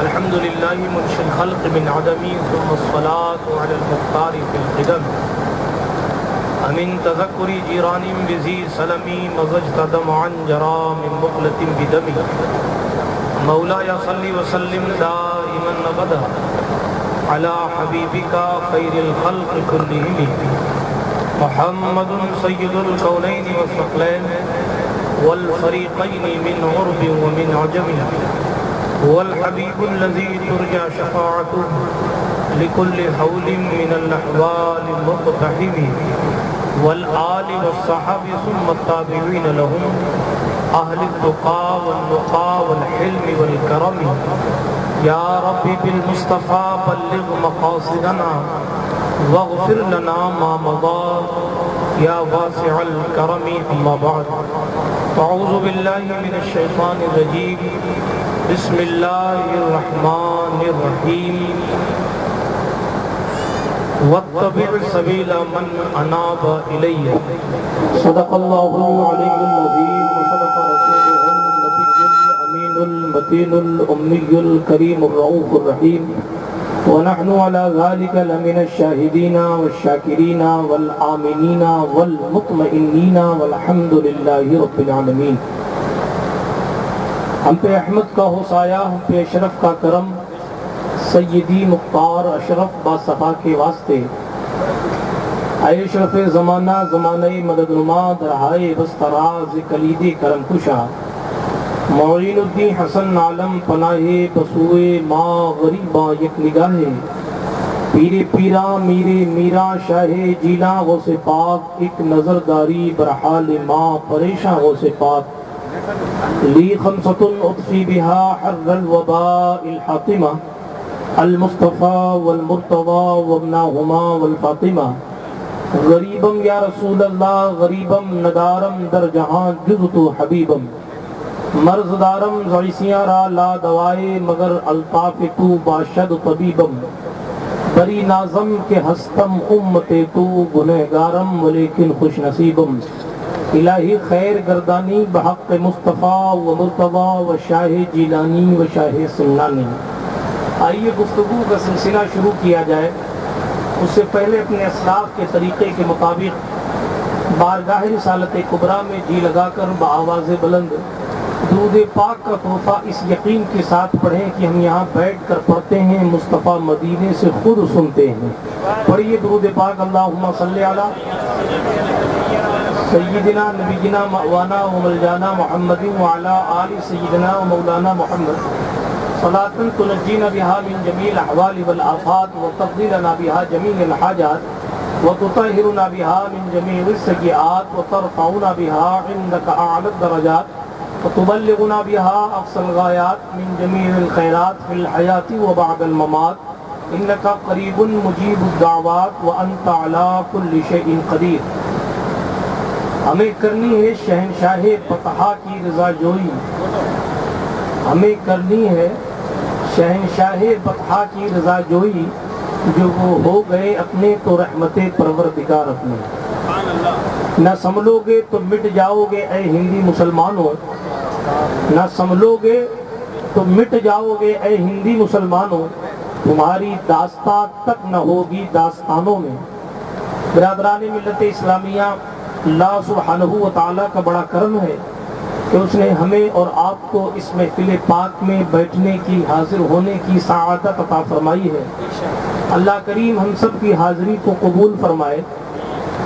الحمد لله منشئ الخلق من عدم ثم الصلاة على المختار في القدم أمن تذكر جيران بذي سلمي مزجت دمعا جرى من مقلة بدمي مولاي صل وسلم دائما أبدا على حبيبك خير الخلق كلهم محمد سيد الكونين والثقلين والفريقين من عرب ومن عجم هو الحبيب الذي ترجى شفاعته لكل حول من الأحوال المقتحم والآل والصحاب ثم التابعين لهم أهل التقى والنقى والحلم والكرم يا ربي بالمصطفى بلغ مقاصدنا واغفر لنا ما مضى يا واسع الكرم أما بعد أعوذ بالله من الشيطان الرجيم بسم الله الرحمن الرحيم واتبع سبيل من أناب إلي صدق الله العلي العظيم وصدق رسوله النبي الأمين المتين الأمي الكريم الرؤوف الرحيم ونحن على ذلك لمن الشاهدين والشاكرين والآمنين والمطمئنين والحمد لله رب العالمين. ہم پہ احمد کا ہو سایہ، ہم پہ اشرف کا کرم، سیدی مختار اشرف باصفا کے واسطے. اے اشرف زمانہ زمانہ مدد نما درہائے بستراز کلید کرم کشا معین الدین حسن عالم پناہ بسوئے ماں غریباں یک نگاہے پیرے پیرا میرے میرا شاہ جیلا غو سے پاک ایک نظر داری برحال ماں پریشاں غو سے پاک لی خمسۃ اطفی بہا حر الوباء الحاطمہ المصطفیٰ والمرتضی وابناہما والفاطمہ غریبم یا رسول اللہ غریبم ندارم در جہاں جزتو حبیبم مرض دارم زعیسیاں را لا دوائے مگر الطاف تو باشد طبیبم بری نازم کے ہستم امت تو گنہگارم ولیکن خوش نصیبم الہی خیر گردانی بحق مصطفیٰ و مرتضی و شاہ جیلانی و شاہ سنانی. آئیے گفتگو کا سلسلہ شروع کیا جائے. اس سے پہلے اپنے اسلاف کے طریقے کے مطابق بارگاہ رسالت کبریٰ میں جی لگا کر بآواز بلند درود پاک کا تحفہ اس یقین کے ساتھ پڑھیں کہ ہم یہاں بیٹھ کر پڑھتے ہیں، مصطفیٰ مدینے سے خود سنتے ہیں. پڑھیے درود پاک. اللہم صلی علی سیدنا نبینا مأوانا و ملجانا محمد وعلی آل سیدنا و مولانا محمد صلاة تنجینا بها من جمیع الاحوال والآفات وتقضی بها جمیع الحاجات وتطہرنا بها من جمیع السیئات وترفعنا بها عندك اعلی الدرجات وتبلغنا بها اقصى الغایات من جمیع الخیرات فی الحیاة وبعد الممات انك قریب مجیب الدعوات وانت علی کل شیء قدیر. ہمیں کرنی ہے شہنشاہ فتحہ کی رضا جوئی، ہمیں کرنی ہے شہنشاہ فتحہ کی رضا جوئی، جو وہ ہو گئے اپنے تو رحمت پروردگار اپنے. نہ سنبھلو گے تو مٹ جاؤ گے اے ہندی مسلمانوں، نہ سنبھلو گے تو مٹ جاؤ گے اے ہندی مسلمانوں، تمہاری داستان تک نہ ہوگی داستانوں میں. برادران ملت اسلامیہ، اللہ سبحانہ و تعالیٰ کا بڑا کرم ہے کہ اس نے ہمیں اور آپ کو اس محفل پاک میں بیٹھنے کی، حاضر ہونے کی سعادت عطا فرمائی ہے. اللہ کریم ہم سب کی حاضری کو قبول فرمائے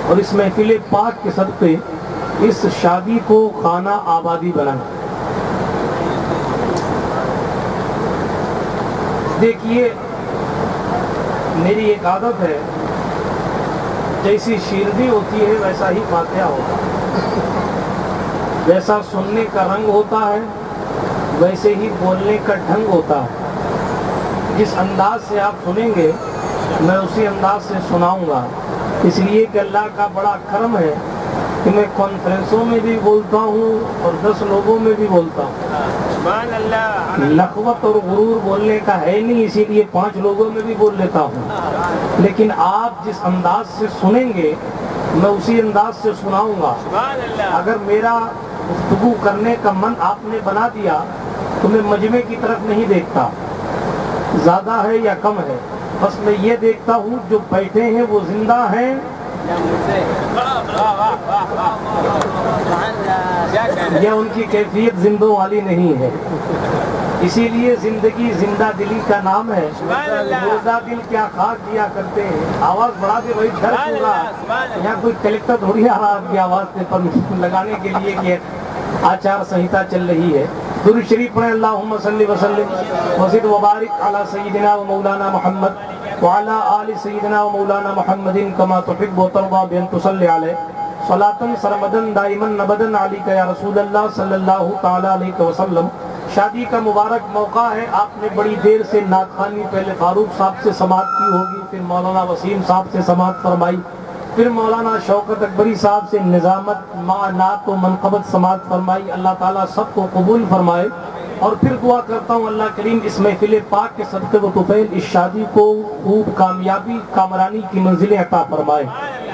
اور اس محفل پاک کے صدقے اس شادی کو خانہ آبادی بنائے. دیکھیے، میری ایک عادت ہے، جیسی شیرنی ہوتی ہے ویسا ہی فاتحہ ہوتا ہے، جیسا سننے کا رنگ ہوتا ہے ویسے ہی بولنے کا ڈھنگ ہوتا ہے. جس انداز سے آپ سنیں گے میں اسی انداز سے سناؤں گا. اس لیے کہ اللہ کا بڑا کرم ہے کہ میں کانفرنسوں میں بھی بولتا ہوں اور 10 لوگوں میں بھی بولتا ہوں. لخوت اور غرور بولنے کا ہے نہیں، اسی لیے 5 لوگوں میں بھی بول لیتا ہوں. لیکن آپ جس انداز سے سنیں گے میں اسی انداز سے سناؤں گا. اگر میرا گفتگو کرنے کا من آپ نے بنا دیا تو میں مجمع کی طرف نہیں دیکھتا، زیادہ ہے یا کم ہے؟ بس میں یہ دیکھتا ہوں جو بیٹھے ہیں وہ زندہ ہیں یا ان کی کیفیت زندوں والی نہیں ہے. اسی لیے زندگی زندہ دلی کا نام ہے. مردہ دل کیا خاک دیا کرتے ہیں. آواز بڑھا کے بھائی ڈر کیوں رہا؟ یہاں کوئی کلیکٹر تھوڑی آ رہا آپ کی آواز پہ پر لگانے کے لیے کہ آچار سنہتا چل رہی ہے. درود شریف پڑھیں. اللہم صلی وسلم وزد وبارک علی سیدنا و مولانا محمد وعلی آل سیدنا و مولانا محمد کما تحب و ترضی بان تصلی علیہ صلاۃ سرمدن دائما نبدا علیک یا رسول اللہ صلی اللہ تعالی علیہ وسلم. شادی کا مبارک موقع ہے. آپ نے بڑی دیر سے نعت خوانی پہلے فاروق صاحب سے سماعت کی ہوگی, پھر مولانا وسیم صاحب سے سماعت فرمائی, پھر مولانا شوکت اکبری صاحب سے نظامت مع نعت و منقبت سماعت فرمائی. اللہ تعالیٰ سب کو قبول فرمائے. اور پھر دعا کرتا ہوں اللہ کریم اس محفل پاک کے صدقے و طفیل اس شادی کو خوب کامیابی کامرانی کی منزلیں عطا فرمائے.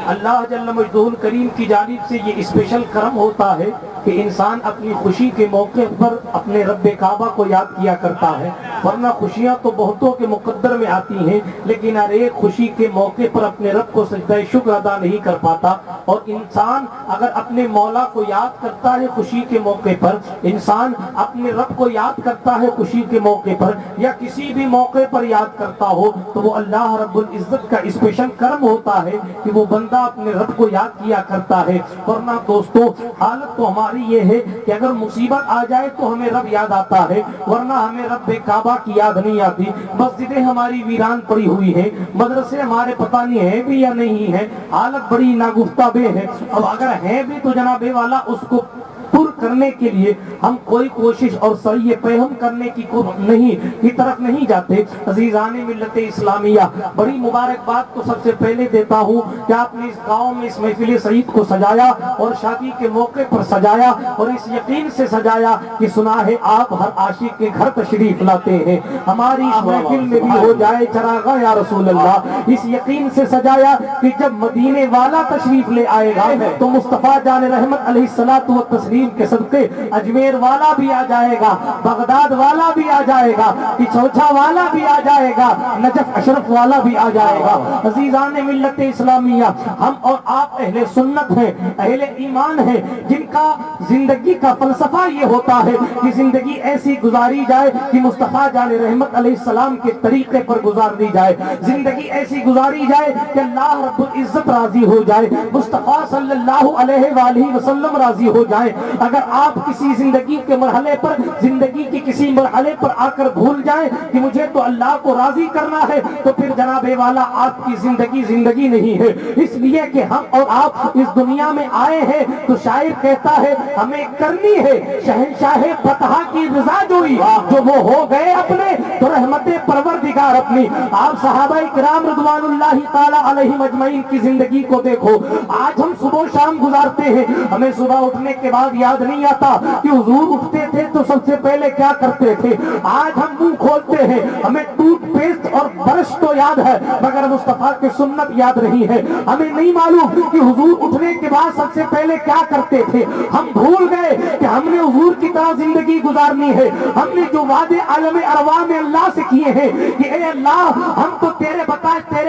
اللہ جل مجدہ الکریم کی جانب سے یہ اسپیشل کرم ہوتا ہے کہ انسان اپنی خوشی کے موقع پر اپنے رب کعبہ کو یاد کیا کرتا ہے. ورنہ خوشیاں تو بہتوں کے مقدر میں آتی ہیں, لیکن ہر ایک خوشی کے موقع پر اپنے رب کو سجدہ شکر ادا نہیں کر پاتا. اور انسان اگر اپنے مولا کو یاد کرتا ہے خوشی کے موقع پر, انسان اپنے رب کو یاد کرتا ہے خوشی کے موقع پر, یا کسی بھی موقع پر یاد کرتا ہو, تو وہ اللہ رب العزت کا اسپیشل کرم ہوتا ہے کہ وہ بندہ اپنے رب کو یاد کیا کرتا ہے. ورنہ دوستو حالت تو ہماری یہ ہے کہ اگر مصیبت آ جائے تو ہمیں رب یاد آتا ہے, ورنہ ہمیں رب کعبہ کی یاد نہیں آتی. مسجدیں ہماری ویران پڑی ہوئی ہیں, مدرسے ہمارے پتہ نہیں ہیں بھی یا نہیں ہیں, حالت بڑی ناگفتہ بے ہے. اب اگر ہیں بھی تو جناب والا اس کو پر کرنے کے لیے ہم کوئی کوشش اور سعی پیہم کرنے کی طرف نہیں جاتے. عزیزان ملت اسلامیہ, بڑی مبارکباد تو سب سے پہلے دیتا ہوں کہ آپ نے اس گاؤں میں اس محفل سعید کو سجایا اور شادی کے موقع پر سجایا, اور اس یقین سے سجایا کہ سنا ہے آپ ہر عاشق کے گھر تشریف لاتے ہیں. ہماری اس محفل میں بھی ہو جائے چراغاں یا رسول اللہ. اس یقین سے سجایا کہ جب مدینے والا تشریف لے آئے گا تو مصطفیٰ جان رحمت علیہ الصلوۃ والتسلیم کے صدقے اجمیر والا بھی آ جائے گا, بغداد والا بھی آ جائے گا, چوچا والا بھی آ جائے گا, نجف اشرف والا بھی آ جائے گا. عزیزان ملت اسلامیہ, ہم اور آپ اہل سنت ہیں, اہل ایمان ہیں, جن کا زندگی کا فلسفہ یہ ہوتا ہے کہ زندگی ایسی گزاری جائے کہ مصطفیٰ جان رحمت علیہ السلام کے طریقے پر گزار دی جائے. زندگی ایسی گزاری جائے کہ اللہ رب العزت راضی ہو جائے, مصطفیٰ صلی اللہ علیہ وآلہ وسلم راضی ہو جائے. اگر آپ کسی زندگی کے مرحلے پر, زندگی کے کسی مرحلے پر آ کر بھول جائیں کہ مجھے تو اللہ کو راضی کرنا ہے, تو پھر جناب والا آپ کی زندگی زندگی نہیں ہے. اس لیے کہ ہم اور آپ اس دنیا میں آئے ہیں تو شاعر کہتا ہے ہمیں کرنی ہے شہنشاہ فتح کی رضا جوئی, جو وہ ہو گئے اپنے تو رحمت پروردگار اپنی. آپ صحابہ کرام رضوان اللہ تعالی علیہم اجمعین کی زندگی کو دیکھو. آج ہم صبح شام گزارتے ہیں, ہمیں صبح اٹھنے کے بعد یاد نہیں آتا کہ حضور اٹھتے تھے تو سب سے پہلے کیا کرتے تھے. آج ہم منہ کھولتے ہیں, ہمیں ٹوتھ پیسٹ اور برش تو یاد ہے مگر مصطفیٰ کی سنت یاد نہیں ہے. ہمیں نہیں معلوم کہ حضور اٹھنے کے بعد سب سے پہلے کیا کرتے تھے. ہم بھول گئے کہ ہم نے حضور کی طرح زندگی گزارنی ہے. ہم نے جو وعدے عالم ارواح میں اللہ سے کیے ہیں کہ اے اللہ ہم تو تیرے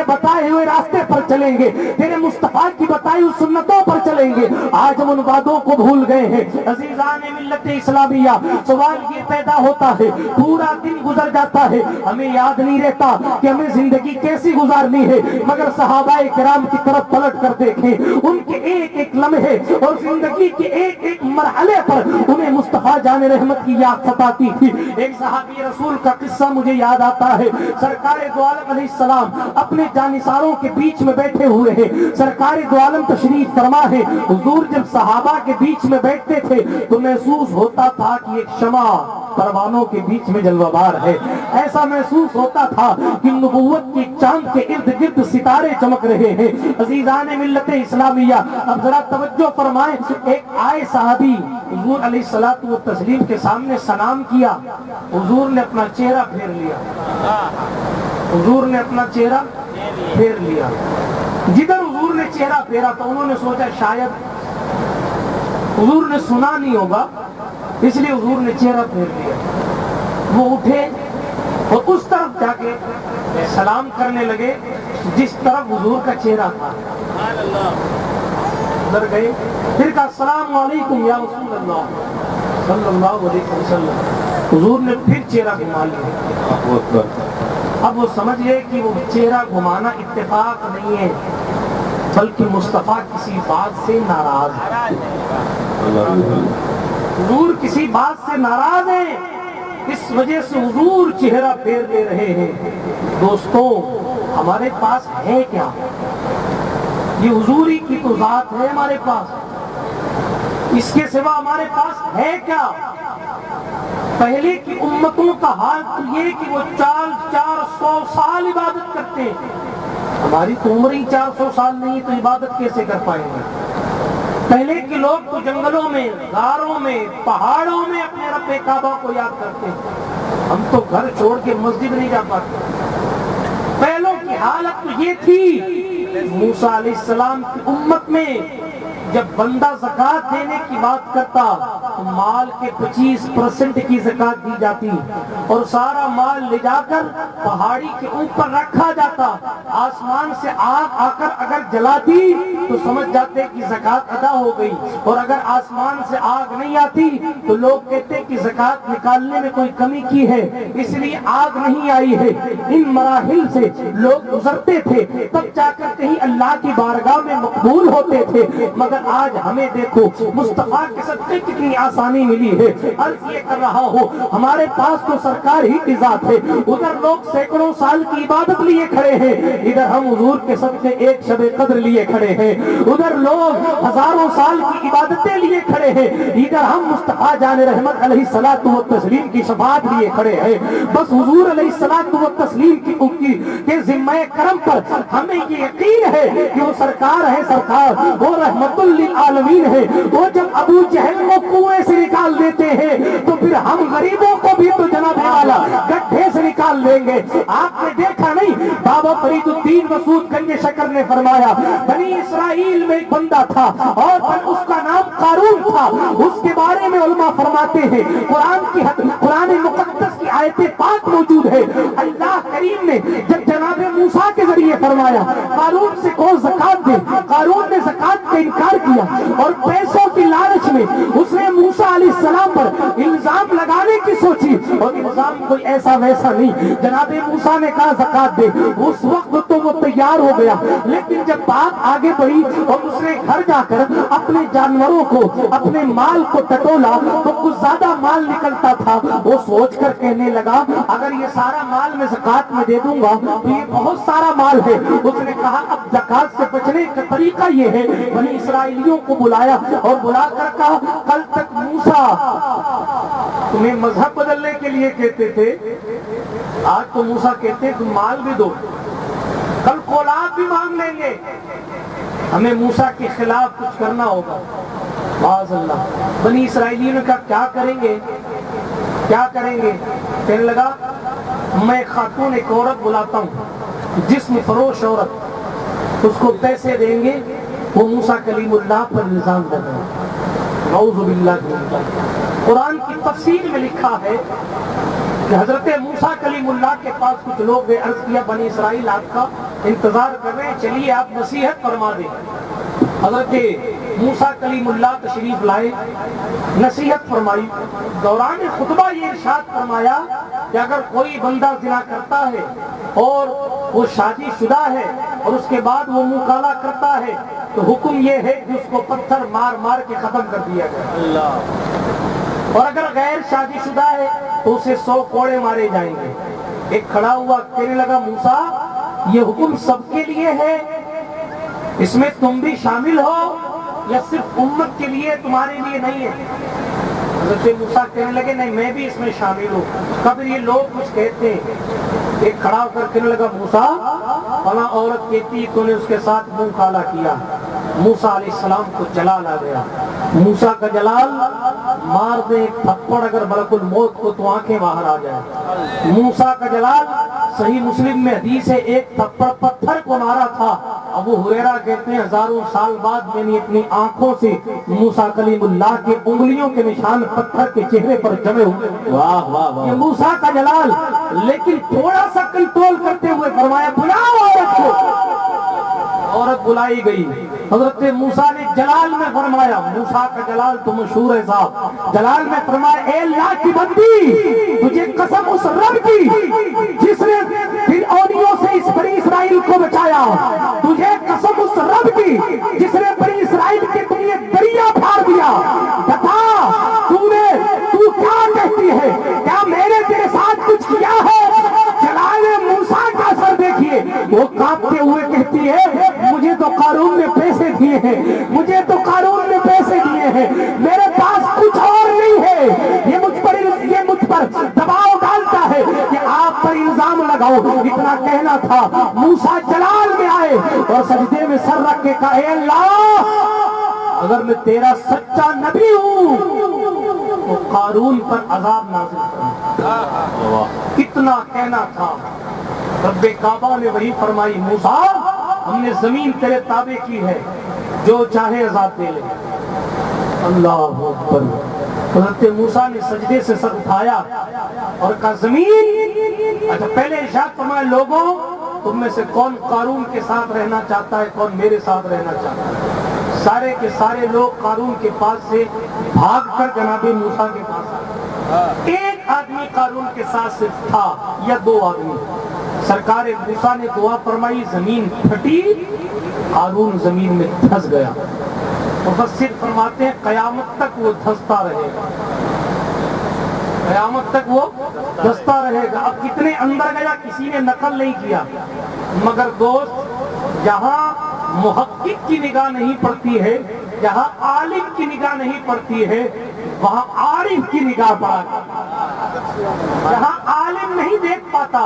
بتائے ہوئے راستے پر چلیں گے, تیرے مصطفیٰ کی بتائی ہوئی سنتوں پر چلیں گے, آج ہم ان وعدوں کو بھول گئے ہیں. عزیزان ملت اسلامیہ, سوال یہ پیدا ہوتا ہے, پورا دن گزر جاتا ہے, ہمیں یاد نہیں رہتا کہ ہمیں زندگی کیسی گزارنی ہے. مگر صحابہ کرام کی طرف پلٹ کر دیکھیں, ان کے ایک ایک لمحے اور زندگی کے ایک ایک مرحلے پر انہیں مصطفیٰ جان رحمت کی یاد ستاتی تھی. ایک صحابی رسول کا قصہ مجھے یاد آتا ہے. سرکار دو عالم علیہ السلام اپنے جانثاروں کے بیچ میں بیٹھے ہوئے ہیں. سرکار دو عالم تشریف فرما ہے. حضور جب صحابہ کے بیچ میں بیٹھتے تھے تو محسوس ہوتا تھا کہ ایک شمع پروانوں کے بیچ میں جلوہ بار ہے. ایسا محسوس ہوتا تھا کہ نبوت کی چاند کے ارد گرد ستارے چمک رہے ہیں. عزیزان ملت اسلامیہ, اب ذرا توجہ فرمائیں. ایک آئے صحابی حضور علیہ الصلوۃ والتسلیم کے سامنے سلام کیا. حضور نے اپنا چہرہ پھیر لیا. حضور نے اپنا چہرہ پھیر لیا. جدھر حضور نے چہرہ پھیرا تو انہوں نے سوچا شاید حضور نے سنا نہیں ہوگا, اس لیے حضور نے چہرہ پھیر لیا. وہ اٹھے اور اس طرف جا سلام کرنے لگے جس طرف حضور کا چہرہ تھا، ادھر گئے، پھر کہا السلام علیکم یا رسول اللہ صلی اللہ علیہ وسلم، حضور نے پھر چہرہ گھما لیا۔ اب وہ سمجھ گئے کہ وہ چہرہ گھمانا اتفاق نہیں ہے بلکہ مصطفیٰ کسی بات سے ناراض ہے، حضور کسی بات سے ناراض ہیں، اس وجہ سے حضور چہرہ پھیر دے رہے ہیں۔ دوستوں ہمارے پاس ہے کیا؟ یہ حضور ہی کی تو ذات ہے ہمارے پاس، اس کے سوا ہمارے پاس ہے کیا؟ پہلے کی امتوں کا حال تو یہ کہ وہ 400 سال عبادت کرتے ہیں، ہماری تو عمر ہی 400 سال نہیں تو عبادت کیسے کر پائیں گے؟ پہلے کے لوگ تو جنگلوں میں، غاروں میں، پہاڑوں میں اپنے رب کعبہ کو یاد کرتے ہیں، ہم تو گھر چھوڑ کے مسجد نہیں جا پاتے۔ پہلوں کی حالت تو یہ تھی، موسیٰ علیہ السلام کی امت میں جب بندہ زکوٰۃ دینے کی بات کرتا تو مال کے 25% کی زکوٰۃ دی جاتی اور سارا مال لے جا کر پہاڑی کے اوپر رکھا جاتا، آسمان سے آگ آ کر اگر جلاتی تو سمجھ جاتے کہ زکوٰۃ ادا ہو گئی، اور اگر آسمان سے آگ نہیں آتی تو لوگ کہتے کہ زکوٰۃ نکالنے میں کوئی کمی کی ہے اس لیے آگ نہیں آئی ہے۔ ان مراحل سے لوگ گزرتے تھے، تب جا کر کہیں اللہ کی بارگاہ میں مقبول ہوتے تھے، مگر آج ہمیں دیکھو مصطفیٰ کے صدقے کتنی آسانی ملی ہے۔ عرض یہ کر رہا ہوں ہمارے پاس تو سرکار ہی کی ذات ہے، ادھر لوگ سینکڑوں سال کی عبادت لیے کھڑے ہیں، ادھر ہم حضور کے صدقے ایک شب قدر لیے کھڑے ہیں، ادھر لوگ ہزاروں سال کی عبادتیں لیے کھڑے ہیں، ادھر ہم مصطفیٰ جان رحمت علیہ الصلوۃ والتسلیم کی شفاعت لیے کھڑے ہیں۔ بس حضور علیہ الصلوۃ والتسلیم کے ذمہ کرم پر ہمیں یہ یقین ہے کہ وہ سرکار ہے، سرکار وہ رحمت للعالمین ہے۔ وہ جب ابو جہل کو کنویں سے نکال دیتے ہیں تو پھر ہم غریبوں کو بھی تو جناب والا گڈھے سے نکال دیں گے۔ آپ نے دیکھا نہیں بابا فرید الدین مسعود گنج شکر نے فرمایا بنی اسرائیل میں ایک بندہ تھا اور اس کا نام قارون تھا، اس کے بارے میں علماء فرماتے ہیں قرآن مقدس کی آیت پاک موجود ہے، اللہ کریم نے جب جناب موسیٰ کے ذریعے فرمایا قارون سے کو زکوٰۃ دے، قارون نے زکوٰۃ کا انکار کیا اور پیسوں کی لالچ میں اس نے موسیٰ علیہ السلام پر الزام لگانے کی سوچی، اور الزام کوئی ایسا ویسا نہیں، جناب موسیٰ نے کہا زکوٰۃ دے، اس وقت تو وہ تیار ہو گیا، لیکن جب بات آگے بڑھی اور اس نے گھر جا کر اپنے جانوروں کو اپنے مال کو ٹٹولا تو کچھ زیادہ مال نکلتا تھا، وہ سوچ کر کہنے لگا اگر یہ سارا مال میں زکوٰۃ میں دے دوں گا تو یہ بہت سارا مال ہے۔ اس نے کہا اب زکوٰۃ سے بچنے کا طریقہ یہ ہے، بنی اسرائیلیوں کو بلایا اور بلا کر کہا کل تک موسیٰ تمہیں مذہب بدلنے کے لیے کہتے تھے، آج تو موسیٰ کہتے ہیں تم مال بھی دو، کل اولاد بھی مانگ لیں گے، ہمیں موسیٰ کے خلاف کچھ کرنا ہوگا۔ معاذ اللہ۔ بنی اسرائیلیوں نے کہا کیا کریں گے کیا کریں گے؟ کہنے لگا میں خاتون ایک عورت بلاتا ہوں، جسم فروش عورت، اس کو پیسے دیں گے، وہ موسیٰ کلیم اللہ پر الزام دے گا۔ نعوذ باللہ من ذالک۔ قرآن کی تفسیر میں لکھا ہے کہ حضرت موسیٰ کلیم اللہ کے پاس کچھ لوگ نے عرض کیا بنی اسرائیل آپ کا انتظار کر رہے ہیں، چلیے آپ نصیحت فرما دیں۔ حضرت موسیٰ کلیم اللہ تشریف لائے، نصیحت فرمائی، دوران خطبہ یہ ارشاد فرمایا کہ اگر کوئی بندہ زنا کرتا ہے اور وہ شادی شدہ ہے اور اس کے بعد وہ منہ کالا کرتا ہے تو حکم یہ ہے کہ اس کو پتھر مار مار کے ختم کر دیا جائے، اور اگر غیر شادی شدہ ہے تو اسے 100 کوڑے مارے جائیں گے۔ ایک کھڑا ہوا کہنے لگا موسیٰ یہ حکم سب کے لیے ہے، اس میں تم بھی شامل ہو یا صرف امت کے لیے تمہارے لیے نہیں ہے؟ حضرت موسیٰ کہنے لگے نہیں میں بھی اس میں شامل ہوں۔ کبھی یہ لوگ کچھ کہتے ہیں، ایک کھڑا ہو کر کہنے لگا موسیٰ فلاں عورت کہتی تو نے اس کے ساتھ منہ کالا کیا۔ موسیٰ علیہ السلام کو جلال آ گیا، موسیٰ کا جلال مار دے ایک تھپڑ اگر ملک الموت کو تو آنکھیں باہر آ جائے۔ موسیٰ کا جلال صحیح مسلم میں حدیث ہے ایک تھپڑ پتھر کو مارا تھا۔ ابو ہریرہ کہتے ہیں ہزاروں سال بعد میں نے اپنی آنکھوں سے موسیٰ کلیم اللہ کے انگلیوں کے نشان پتھر کے چہرے پر جمے ہوئے۔ واہ واہ واہ، یہ موسیٰ کا جلال لیکن تھوڑا سا کنٹرول کرتے ہوئے فرمایا بلاؤ عورت کو. عورت بلائی گئی. حضرت موسیٰ نے جلال میں فرمایا, موسیٰ کا جلال تو مشہور ہے صاحب, جلال میں فرمایا اے اللہ کی بندی, تجھے قسم اس رب کی جس نے فرعونیوں سے اس بنی اسرائیل کو بچایا, تجھے قسم اس رب کی جس نے بنی اسرائیل کے لیے دریا پھاڑ دیا, بتا تو کیا کہتی ہے, کیا میں نے تیرے ساتھ کچھ کیا ہے؟ جلال موسیٰ کا اثر دیکھیے, وہ کانپتے ہوئے کہتی ہے مجھے تو قارون نے پیسے دیے ہیں, مجھے تو قارون نے پیسے دیے ہیں, میرے پاس کچھ اور نہیں ہے. یہ مجھ پر دباؤ ڈالتا ہے کہ آپ پر الزام لگاؤ. اتنا کہنا تھا, موسیٰ جلال میں آئے اور سجدے میں سر رکھ کے کہا اے اللہ, اگر میں تیرا سچا نبی ہوں تو قارون پر عذاب نازل کر. کتنا کہنا تھا. رب کعبہ نے وہی فرمائی, موسیٰ ہم نے زمین تیرے تابع کی ہے, جو چاہے عذاب دے لے. اللہ اکبر. حضرت موسیٰ نے سجدے سے سر اٹھایا اور کہا زمین, اچھا پہلے ارشاد فرمایا لوگوں تم میں سے کون قارون کے ساتھ رہنا چاہتا ہے, کون میرے ساتھ رہنا چاہتا ہے. سارے کے سارے لوگ قارون کے پاس سے بھاگ کر جناب موسیٰ کے پاس آئے. ایک آدمی قارون کے ساتھ صرف تھا یا دو آدمی. سرکار موسیٰ نے دعا فرمائی, زمین پھٹی, قارون زمین میں دھس گیا. مفسر فرماتے ہیں قیامت تک وہ دھستا رہے گا, قیامت تک وہ دھستا رہے گا. اب کتنے اندر گیا کسی نے نقل نہیں کیا, مگر دوست جہاں محقق کی نگاہ نہیں پڑتی ہے, جہاں عالم کی نگاہ نہیں پڑتی ہے, وہاں عارف کی نگاہ پڑا. جہاں عالم نہیں دیکھ پاتا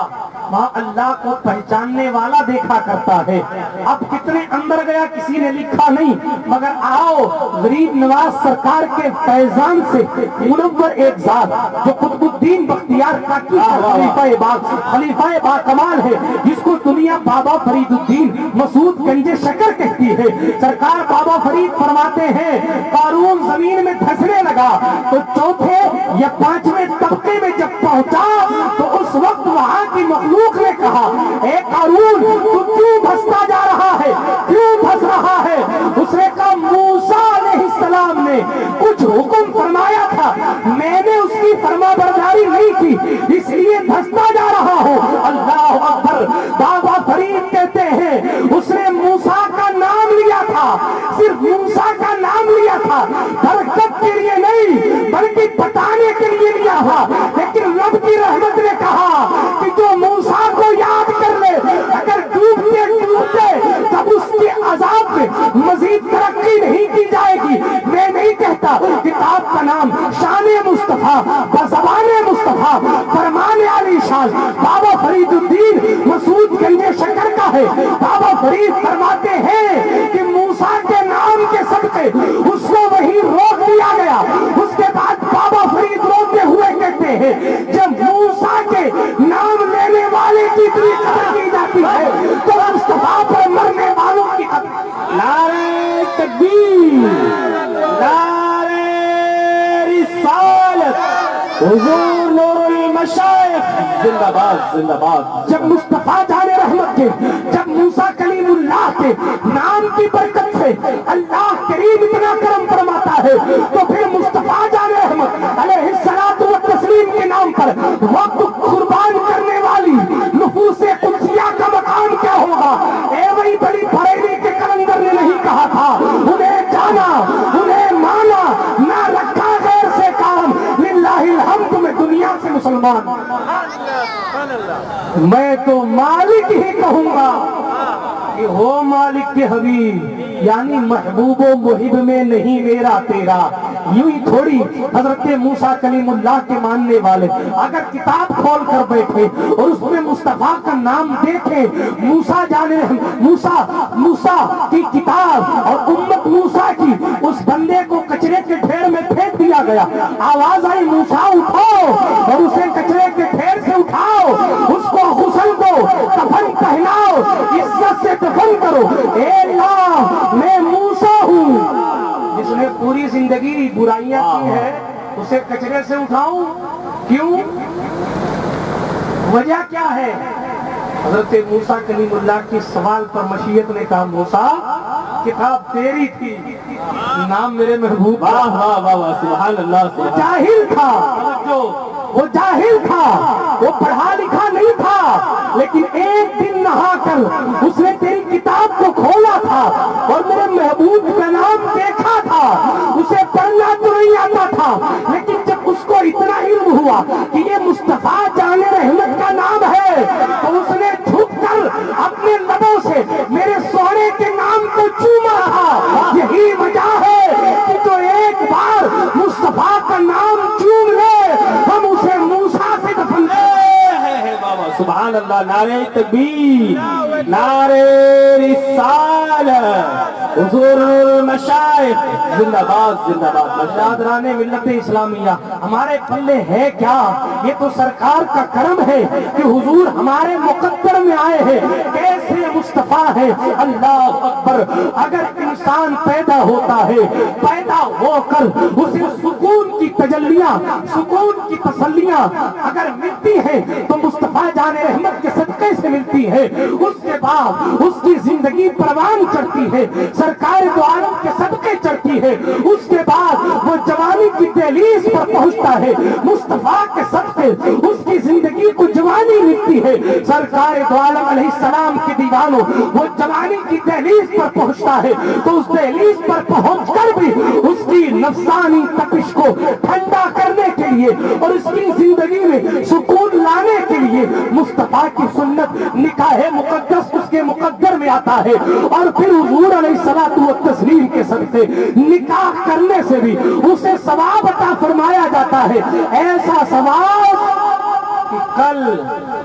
وہاں اللہ کو پہچاننے والا دیکھا کرتا ہے. اب کتنے اندر گیا کسی نے لکھا نہیں, مگر آؤ غریب نواز سرکار کے فیضان سے منور ایک ذات جو قطب الدین بختیار کاکی خلیفہ با کمال ہے, جس کو دنیا بابا فرید الدین مسعود گنج شکر کہتی ہے. سرکار بابا فرید فرماتے ہیں قارون زمین میں دھسنے لگا تو چوتھے یا پانچویں طبقے میں جب پہنچا تو اس وقت وہاں کی مخلوق نے کہا اے قارون تو کیوں دھستا جا رہا ہے, کیوں دھس رہا ہے؟ اس نے کہا موسیٰ علیہ السلام نے کچھ حکم فرمایا تھا, میں نے اس کی فرما برداری نہیں کی, اس لیے دھستا جا رہا ہوں. اللہ اکبر. بابا فرید کہتے ہیں اس نے موسیٰ کا نام لیا تھا, صرف موسیٰ کا نام لیا تھا, برکت کے لیے نہیں بلکہ بتانے کے لیے لیا تھا. لیکن رب کی رحمت نے کہا کہ جو موسیٰ کو یاد کر لے اگر ڈوبتے ڈوبتے تب اس کے عذاب میں مزید ترقی نہیں کی جائے گی. میں نہیں کہتا کتاب کا نام شان مصطفیٰ بزبان مصطفیٰ فرمان علی شان بابا فرید الدین مسعود گنج شکر کا ہے. بابا فرید فرماتے ہیں کہ موسیٰ کے نام کے صدقے اس کو وہی روک دیا گیا. اس کے بعد بابا فرید روتے ہوئے کہتے ہیں جب موسیٰ کے نام لینے والے کی اتنی قدر کی جاتی ہے تو مصطفیٰ پر مرنے والوں کی قدر. نعرہ تکبیر, نعرہ رسالت, حضور نور المشائخ زندہ باد زندہ باد. جب مصطفیٰ جان رحمت کے, جب موسیٰ کلیم اللہ کے نام کی برکت سے اللہ کریم اتنا کرم فرماتا ہے تو پھر مصطفیٰ جان رحمت علیہ الصلوۃ والتسلیم کے نام پر وقت قربان کرنے والی نفوس قدسیہ کا مقام کیا ہوگا؟ اے وہی بڑی بریلی کے کلندر نے نہیں کہا تھا انہیں جانا انہیں مانا نہ رکھا غیر سے کام, للہ الحمد. میں دنیا سے مسلمان, میں تو مالک ہی کہوں گا کہ ہو مالک کے حبیب, یعنی محبوب و محب میں نہیں میرا تیرا. یوں ہی تھوڑی حضرت موسیٰ کلیم اللہ کے ماننے والے اگر کتاب کھول کر بیٹھے اور اس میں مصطفیٰ کا نام دیکھیں, موسیٰ جانے موسیٰ کی کتاب اور امت موسیٰ کی, اس بندے کو کچرے کے ڈھیر میں پھینک دیا گیا. آواز آئی موسیٰ اٹھو اور اسے کچرے کے ڈھیر سے اٹھاؤ, اس کو غسل دو, کفن پہناؤ, عزت سے دفن کرو. اے اللہ میں موسیٰ ہوں جس نے پوری زندگی برائیاں کی ہے, اسے کچرے سے اٹھاؤں کیوں؟ وجہ کیا ہے؟ حضرت موسیٰ کلیم اللہ کی سوال پر مشیت نے کہا موسیٰ کتاب تیری تھی، نام میرے محبوب، واہ واہ واہ واہ سبحان اللہ۔ وہ جاہل تھا، وہ جاہل تھا، وہ پڑھا لکھا نہیں تھا، لیکن ایک دن نہا کر اس نے تیری کتاب کو کھولا تھا اور میرے محبوب کا نام دیکھا تھا۔ اسے پڑھنا تو نہیں آتا تھا، لیکن جب اس کو اتنا علم ہوا کہ یہ مصطفیٰ جان رحمت کا نام ہے تو اس نے جھک کر اپنے لبوں سے میرے سونے کے نام کو چوما تھا۔ یہی وجہ ہے کہ جو ایک بار مصطفیٰ کا نام چوم لے ہم اسے موسیٰ سے دفن سبحان اللہ۔ نعرہ تکبیر، نعرہ رسالت، حضور المشائخ زندہ باد زندہ باد۔ مشاہدران ملت اسلامیہ ہمارے پلے ہے کیا؟ یہ تو سرکار کا کرم ہے کہ حضور ہمارے مقدر میں آئے ہیں۔ کیسے مصطفیٰ ہے، اللہ اکبر۔ اگر انسان پیدا ہوتا ہے، پیدا ہو کر اسے سکون کی تجلیاں، سکون کی تسلیاں اگر ملتی ہیں تو مصطفیٰ جان رحمت کے صدقے سے ملتی ہے۔ اس کے بعد اس کی زندگی پروان چڑھتی ہے، سرکار دو عالم کے صدقے چڑھتی ہے۔ اس کے بعد وہ جوانی کی دہلیز پر پہنچتا ہے، مصطفیٰ کے صدقے اس کی زندگی کو جوانی ملتی ہے۔ سرکار دو عالم علیہ السلام کے دیوانوں وہ جوانی کی دہلیز پر پہنچتا ہے تو اس دہلیز پر پہنچ کر بھی اس کی نفسانی تپش کو ٹھنڈا کرنے کے لیے اور اس کی زندگی میں سکون لانے کے لیے مصطفیٰ کی سنت نکاح مقدس اس کے مقدر میں آتا ہے۔ اور پھر حضور علیہ الصلوۃ والتسلیم کے صدقے نکاح کرنے سے بھی اسے ثواب عطا فرمایا جاتا ہے۔ ایسا ثواب کہ کل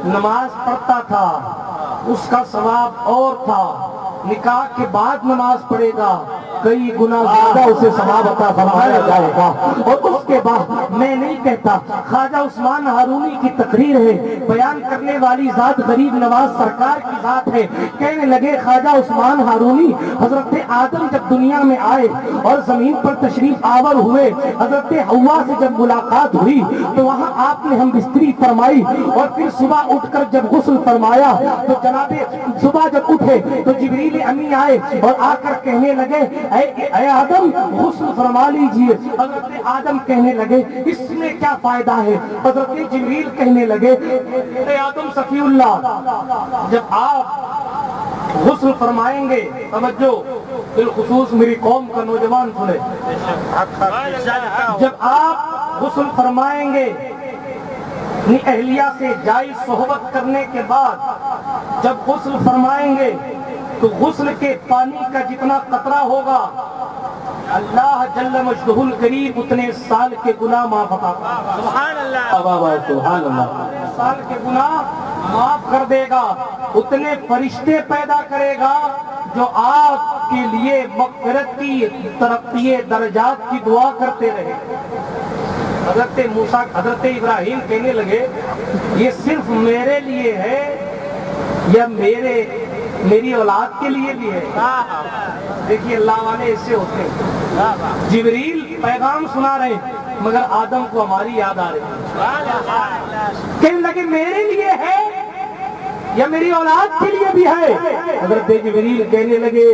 نماز پڑھتا تھا اس کا ثواب اور تھا، نکاح کے بعد نماز پڑھے گا کئی گنا زیادہ اسے ثواب عطا فرمایا جائے گا۔ اور اس کے بعد میں نہیں کہتا، خواجہ عثمان ہارونی کی تقریر ہے، بیان کرنے والی ذات غریب نواز سرکار کی ذات ہے۔ کہنے لگے خواجہ عثمان ہارونی حضرت آدم جب دنیا میں آئے اور زمین پر تشریف آور ہوئے، حضرت حوا سے جب ملاقات ہوئی تو وہاں آپ نے ہم بستری فرمائی اور پھر صبح اٹھ کر جب غسل فرمایا تو جناب صبح جب اٹھے تو جبریل امی آئے اور آ کر کہنے لگے اے آدم غسل فرما لیجئے۔ حضرت آدم کہنے لگے اس میں کیا فائدہ ہے؟ حضرت جبریل کہنے لگے اے آدم صفی اللہ جب آپ غسل فرمائیں گے، توجہ بالخصوص میری قوم کا نوجوان سنے، جب آپ غسل فرمائیں گے اپنی اہلیہ سے جائز صحبت کرنے کے بعد جب غسل فرمائیں گے تو غسل کے پانی کا جتنا قطرہ ہوگا اللہ جل مجدہ الکریم اتنے سال کے گناہ معاف عطا سبحان اللہ سبحان اللہ، سال کے گناہ معاف کر دے گا، اتنے فرشتے پیدا کرے گا جو آپ کے لیے مغفرت کی، ترقی درجات کی دعا کرتے رہے۔ حضرت موسیٰ حضرت ابراہیم کہنے لگے یہ صرف میرے لیے ہے یا میری اولاد کے لیے بھی ہے؟ دیکھیے اللہ والے ایسے ہوتے ہیں، جبریل پیغام سنا رہے مگر آدم کو ہماری یاد آ رہی، کہنے لگے میرے لیے ہے یا میری اولاد کے لیے بھی ہے؟ حضرت جبریل کہنے لگے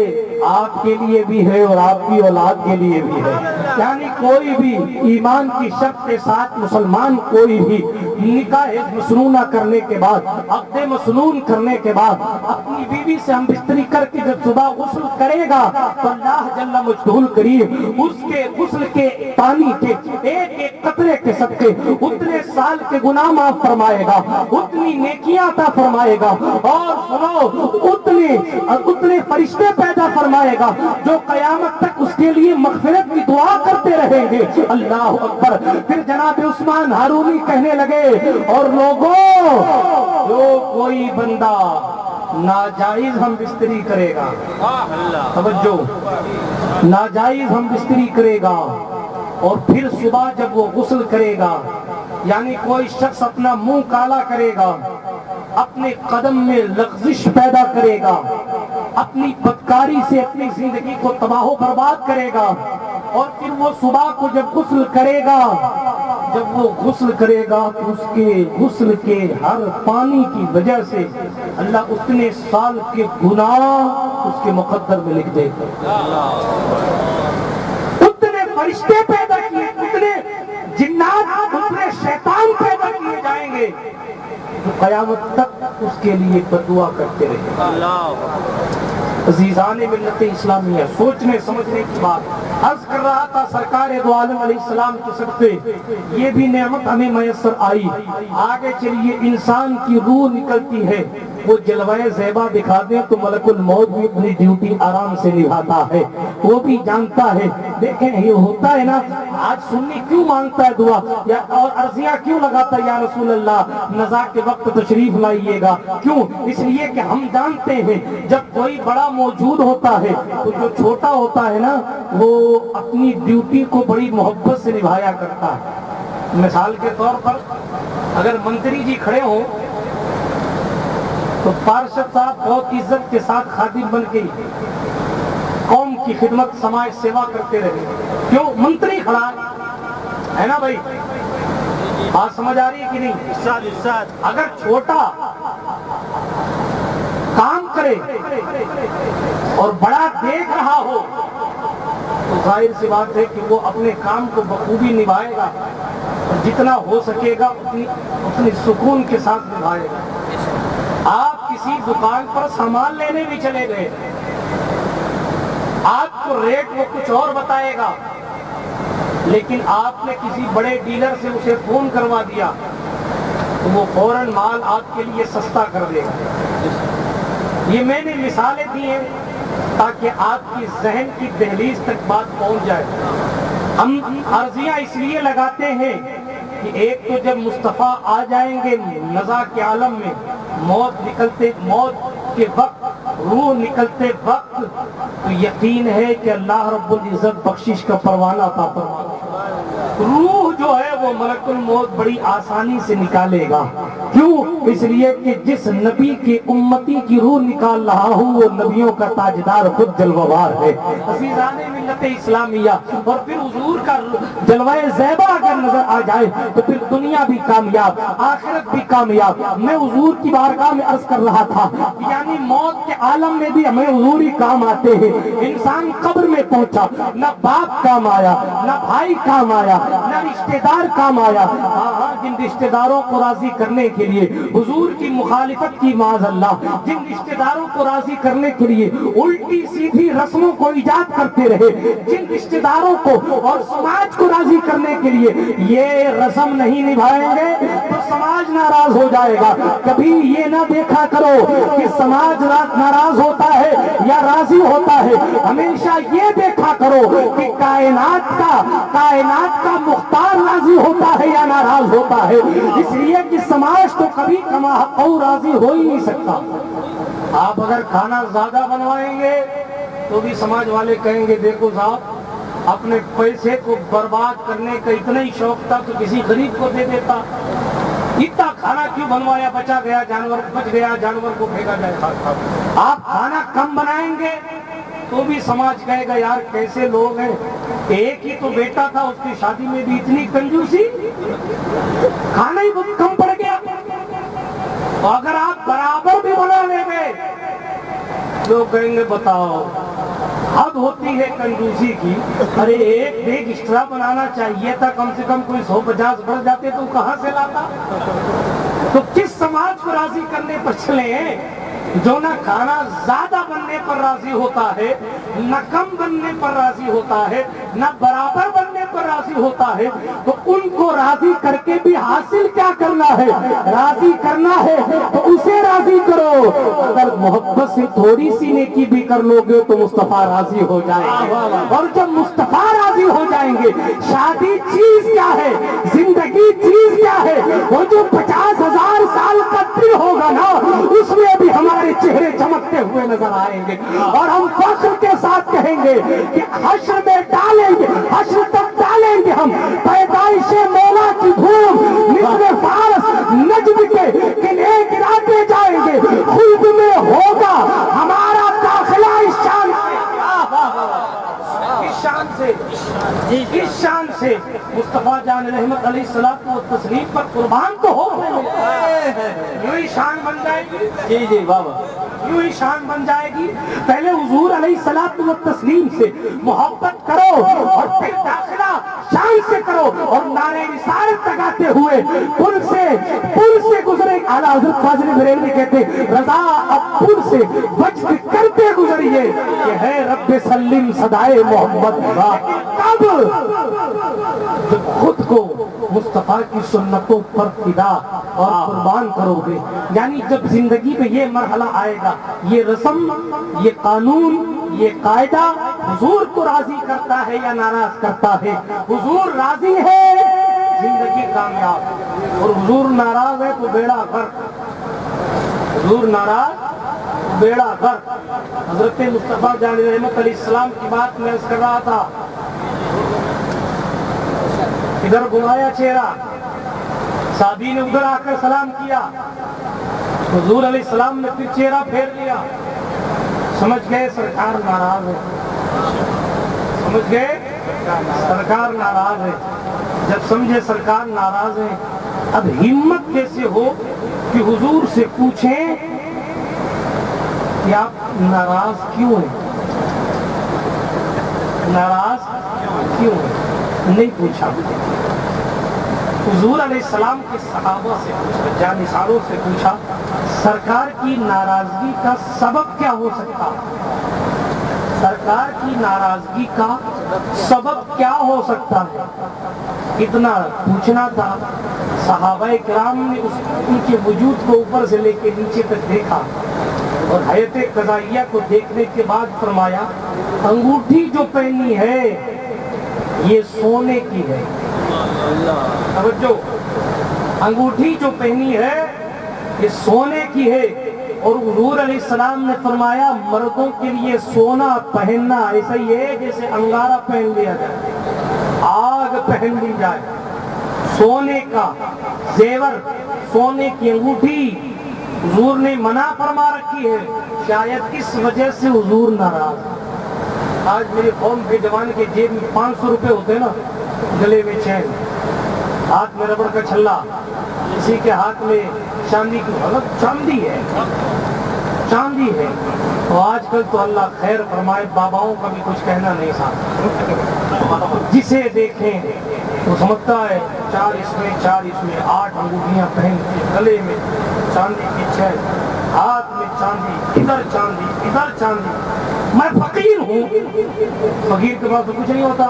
آپ کے لیے بھی ہے اور آپ کی اولاد کے لیے بھی ہے۔ یعنی کوئی بھی ایمان کی شرط کے ساتھ مسلمان کوئی بھی نکاح مسنونہ کرنے کے بعد، عقد مسنون کرنے کے بعد اپنی بیوی سے ہم بستری کر کے جب صبح غسل کرے گا تو اللہ جل مجدہ الکریم اس کے غسل کے پانی کے ایک ایک قطرے کے صدقے اتنے سال کے گناہ معاف فرمائے گا، اتنی نیکیاں عطا فرمائے گا، اور سنو اتنے فرشتے پیدا فرمائے گا جو قیامت تک اس کے لیے مغفرت کی دعا کرتے رہیں گے۔ اللہ اکبر۔ پھر جناب عثمان ہارونی کہنے لگے اور لوگوں جو کوئی بندہ ناجائز ہم بستری کرے گا، توجہ ناجائز ہم بستری کرے گا اور پھر صبح جب وہ غسل کرے گا، یعنی کوئی شخص اپنا منہ کالا کرے گا، اپنے قدم میں لغزش پیدا کرے گا، اپنی بدکاری سے اپنی زندگی کو تباہ و برباد کرے گا، اور پھر وہ صبح کو جب غسل کرے گا جب وہ غسل کرے گا تو اس کے غسل کے ہر پانی کی وجہ سے اللہ اتنے سال کے گناہ اس کے مقدر میں لکھ دے گا. اتنے فرشتے پیدا کیے, اتنے جنات, اتنے شیطان پیدا کیے جائیں گے جو قیامت تک اس کے لیے بدعا کرتے رہے. عزیزان ملت اسلامیہ, سوچنے سمجھنے کی بات عرض کر رہا تھا. سرکار دو عالم علیہ السلام کے صدقے یہ بھی نعمت ہمیں میسر آئی. آگے چلیے, انسان کی روح نکلتی ہے, وہ جلوہ زیبا دکھا دیں تو ملک الموت بھی اپنی ڈیوٹی آرام سے نبھاتا ہے, وہ بھی جانتا ہے. دیکھیں یہ ہوتا ہے نا, آج سنی کیوں مانگتا ہے دعا یا اور عرضیاں کیوں لگاتا ہے یا رسول اللہ نزا کے وقت تشریف لائیے گا, کیوں؟ اس لیے کہ ہم جانتے ہیں جب کوئی بڑا موجود ہوتا ہے تو جو چھوٹا ہوتا ہے نا وہ اپنی ڈیوٹی کو بڑی محبت سے نبھایا کرتا ہے. مثال کے طور پر اگر منتری جی کھڑے ہوں تو پارشد صاحب بہت عزت کے ساتھ خادم بن کے قوم کی خدمت سماج سیوا کرتے رہے. کیوں؟ منتری کھڑا ہے نا بھائی, بات سمجھ آ رہی ہے کہ نہیں؟ اگر چھوٹا کام کرے اور بڑا دیکھ رہا ہو تو ظاہر سی بات ہے کہ وہ اپنے کام کو بخوبی نبھائے گا اور جتنا ہو سکے گا اتنی سکون کے ساتھ نبھائے گا. آپ کسی دکان پر سامان لینے بھی چلے گئے, آپ کو ریٹ وہ کچھ اور بتائے گا, لیکن آپ نے کسی بڑے ڈیلر سے اسے فون کروا دیا تو وہ فوراً مال آپ کے لیے سستا کر دے گا. یہ میں نے مثالیں دی ہیں تاکہ آپ کی ذہن کی دہلیز تک بات پہنچ جائے. ہم عرضیاں اس لیے لگاتے ہیں کہ ایک تو جب مصطفیٰ آ جائیں گے نزا کے عالم میں, موت کے وقت, روح نکلتے وقت, تو یقین ہے کہ اللہ رب العزت بخشش کا پروانہ عطا فرمائے. روح جو ہے وہ ملک الموت بڑی آسانی سے نکالے گا. کیوں؟ اس لیے کہ جس نبی کی امتی کی روح نکال رہا ہوں وہ نبیوں کا تاجدار خود جلوہ ہے. عزیزان ملت اسلامیہ, اور پھر حضور کا جلوہ زیبا اگر نظر آ جائے تو پھر دنیا بھی کامیاب, آخرت بھی کامیاب. میں حضور کی بارگاہ میں عرض کر رہا تھا یعنی موت کے عالم میں بھی ہمیں حضور ہی کام آتے ہیں. انسان قبر میں پہنچا, نہ باپ کام آیا, نہ بھائی کام آیا, نہ رشتہ دار کام آیا. ہاں, جن رشتہ داروں کو راضی کرنے کے لیے حضور کی مخالفت کی معاذ اللہ, جن رشتہ داروں کو راضی کرنے کے لیے الٹی سیدھی رسموں کو ایجاد کرتے رہے, جن رشتہ داروں کو اور سماج کو راضی کرنے کے لیے یہ رسم نہیں نبھائیں گے تو سماج ناراض ہو جائے گا. کبھی یہ نہ دیکھا کرو کہ سماج ناراض ہوتا ہے یا راضی ہوتا ہے, ہمیشہ یہ دیکھا کرو کہ کائنات کا مختار راضی ہوتا ہے یا ناراض ہوتا ہے. اس لیے کہ سماج تو کبھی کما حق راضی ہو ہی نہیں سکتا. آپ اگر کھانا زیادہ بنوائیں گے تو بھی سماج والے کہیں گے دیکھو صاحب اپنے پیسے کو برباد کرنے کا اتنا ہی شوق تھا تو کسی غریب کو دے دیتا, اتنا کھانا کیوں بنوایا, بچا گیا جانور, بچ گیا جانور کو پھینکا جائے. آپ کھانا کم بنائیں گے تو بھی سماج کہے گا یار کیسے لوگ ہیں, ایک ہی تو بیٹا تھا, اس کی شادی میں بھی اتنی کنجوسی, کھانا ہی بہت کم پڑ گیا. اگر آپ برابر بھی بنا لیں گے لوگ کہیں گے بتاؤ حد ہوتی ہے کنجوسی کی, ارے ایک بیگ ایکسٹرا بنانا چاہیے تھا, کم سے کم کوئی 150 بڑھ جاتے تو کہاں سے لاتا. تو کس سماج کو راضی کرنے پر چلے جو نہ کھانا زیادہ بننے پر راضی ہوتا ہے, نہ کم بننے پر راضی ہوتا ہے, نہ برابر بننے پر راضی ہوتا ہے. تو ان کو راضی کر کے بھی حاصل کیا کرنا ہے, راضی کرنا ہے تو اسے راضی کرو. اگر محبت سے تھوڑی سی نیکی بھی کر لو گے تو مصطفیٰ راضی ہو جائیں گے, اور جب مصطفیٰ راضی ہو جائیں گے, شادی چیز کیا ہے, زندگی چیز کیا ہے, وہ جو 50,000 سال کا دن ہوگا نا اس میں بھی ہمارے چہرے چمکتے ہوئے نظر آئیں گے, اور ہم فخر کے ساتھ کہیں گے کہ حشر میں ڈالیں گے, حشر تک ڈالیں گے ہم پیدائش مولا کی دھوم, مثل فارس نجم کے لیے گراتے جائیں گے. خود میں ہوگا ہمارا داخلہ اس شان سے مصطفیٰ جان جان رحمت علیہ الصلوۃ والتسلیم پر قربان تو ہو یوں ہی شان بن جائے گی. جی جی بابا یوں ہی شان بن جائے گی. پہلے حضور علیہ الصلوۃ والتسلیم سے محبت کرو اور پھر داخلہ شان سے کرو. اور نعرہ رسالت لگاتے ہوئے پل سے گزرے. اعلیٰ حضرت فاضل بریلوی کہتے رضا اب پل سے وجد کرتے گزریے کہ ہے رب سلم صدائے محمد. کب جب خود کو مصطفیٰ کی سنتوں پر فدا اور قربان کرو گے. یعنی جب زندگی میں یہ مرحلہ آئے گا, یہ رسم, یہ قانون, یہ قاعدہ حضور کو راضی کرتا ہے یا ناراض کرتا ہے. حضور راضی ہے زندگی کامیاب, اور حضور ناراض ہے تو بیڑا غرق. حضور ناراض بیڑا غرق. حضرت مصطفیٰ جان رحمت علیہ السلام کی بات میں عرض کر رہا تھا. ادھر گھمایا چہرہ, صحابی نے ادھر آ کر سلام کیا, حضور علیہ السلام نے پھر چہرہ پھیر لیا. سمجھ گئے سرکار ناراض ہے, سمجھ گئے سرکار ناراض ہے. جب سمجھے سرکار ناراض ہے, اب ہمت کیسے ہو کہ حضور سے پوچھیں کہ آپ ناراض کیوں ہیں, ناراض کیوں ہیں. نہیں پوچھا. حضور علیہ السلام کے صحابہ سے پوچھا, جانثاروں سے پوچھا سرکار کی ناراضگی کا سبب کیا ہو سکتا, سرکار کی ناراضگی کا سبب کیا ہو سکتا ہے. اتنا پوچھنا تھا. صحابہ کرام نے ان کے وجود کو اوپر سے لے کے نیچے تک دیکھا اور حیات قضائیہ کو دیکھنے کے بعد فرمایا انگوٹھی جو پہنی ہے یہ سونے کی ہے. توجہ, انگوٹھی جو پہنی ہے یہ سونے کی ہے. اور حضور علیہ السلام نے فرمایا مردوں کے لیے سونا پہننا ایسا ہی ہے جیسے انگارہ پہن لیا جائے, آگ پہن لی جائے. سونے کا زیور, سونے کی انگوٹھی حضور نے منع فرما رکھی ہے. شاید اس وجہ سے حضور ناراض. آج میری قوم کے جوان کے جیب میں 500 روپے ہوتے ہیں نا, گلے میں چین, ہاتھ میں ربڑ کا چھلا, کسی کے ہاتھ میں چاندی کی, چاندی ہے, چاندی ہے. تو آج کل تو اللہ خیر فرمائے باباؤں کا بھی کچھ کہنا نہیں ساتھ. جسے دیکھیں وہ سمجھتا ہے 4 اس میں 8 انگوٹھیاں پہن کے, گلے میں چاندی کی چین, ہاتھ میں چاندی, ادھر چاندی ادھر چاندی. میں فقیر ہوں, فقیر کے پاس تو کچھ نہیں ہوتا.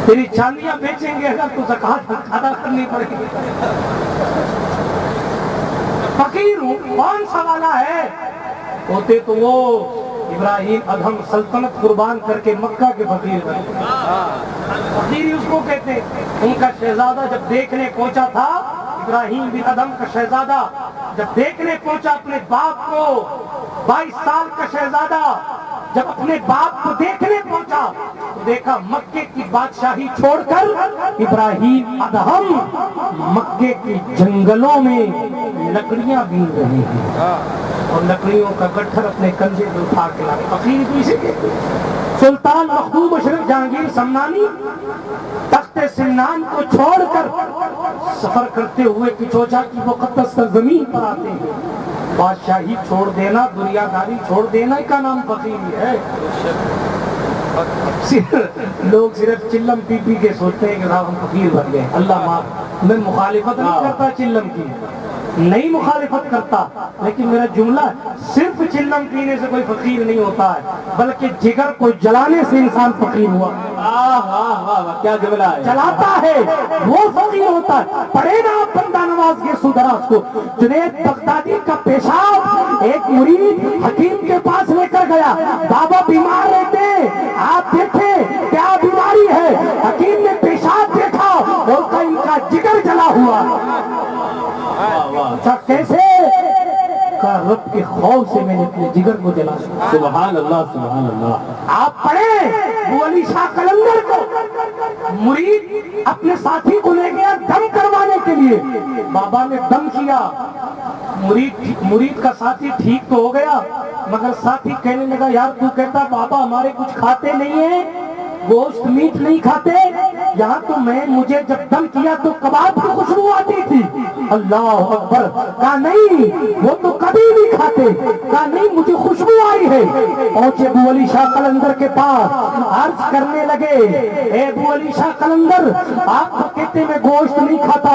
تیری چاندیاں بیچیں گے اگر تو زکات ادا کرنی پڑے گی. فقیر ہوں, کون سا والا ہے. ہوتے تو وہ ابراہیم ادہم سلطنت قربان کر کے مکہ کے فقیر بنے. فقیری اس کو کہتے. ان کا شہزادہ جب دیکھنے پہنچا تھا, ابراہیم بن ادہم کا شہزادہ جب دیکھنے پہنچا اپنے باپ کو, 22 سال کا شہزادہ جب اپنے باپ کو دیکھنے پہنچا تو دیکھا مکے کی بادشاہی چھوڑ کر ابراہیم ادہم مکے کے جنگلوں میں لکڑیاں بین رہے ہیں اور لکڑیوں کا گٹھر اپنے کندھے پہ اٹھا کے لائے. فقیر بھی اسے کہتے ہیں. سلطان محبوب اشرف جہانگیر سمنانی تخت سمنان کو چھوڑ کر سفر کرتے ہوئے کچوچا کی مقدس سرزمین پر آتے ہیں. بادشاہی چھوڑ دینا, دنیا داری چھوڑ دینا کا نام فقیری ہے. لوگ صرف چلم پی پی کے سوچتے ہیں کہ ہم فقیر بن گئے. اللہ معاف, میں مخالفت نہیں کرتا چلم کی, نہیں مخالفت کرتا, لیکن میرا جملہ صرف چلم پینے سے کوئی فقیر نہیں ہوتا ہے, بلکہ جگر کو جلانے سے انسان فقیر ہوا. کیا جملہ ہے, جلاتا ہے وہ فقیر ہوتا ہے. پڑھے نا آپ بندہ نواز کے سدراس کو. جنید بغدادی کا پیشاب ایک مرید حکیم کے پاس لے کر گیا. بابا بیمار رہتے, آپ دیکھیں کیا بیماری ہے. حکیم نے پیشاب دیکھا اور ان کا جگر جلا ہوا. اچھا کیسے؟ رب کے خوف سے میں نے اپنے جگر کو جلا. سبحان اللہ سبحان اللہ. آپ پڑھیں ابو علی شاہ قلندر کو, مرید اپنے ساتھی کو لے گیا دم کروانے کے لیے. بابا نے دم کیا, مرید کا ساتھی ٹھیک تو ہو گیا, مگر ساتھی کہنے لگا یار تو کہتا بابا ہمارے کچھ کھاتے نہیں ہیں, گوشت میٹ نہیں کھاتے, یہاں تو مجھے جب دم کیا تو کباب کی خوشبو آتی تھی. اللہ اکبر. کہا نہیں وہ تو کبھی نہیں کھاتے. کہا نہیں مجھے خوشبو آئی ہے. پہنچے ابو علی شاہ قلندر کے پاس, عرض کرنے لگے اے ابو علی شاہ قلندر, آپ تو کہتے میں گوشت نہیں کھاتا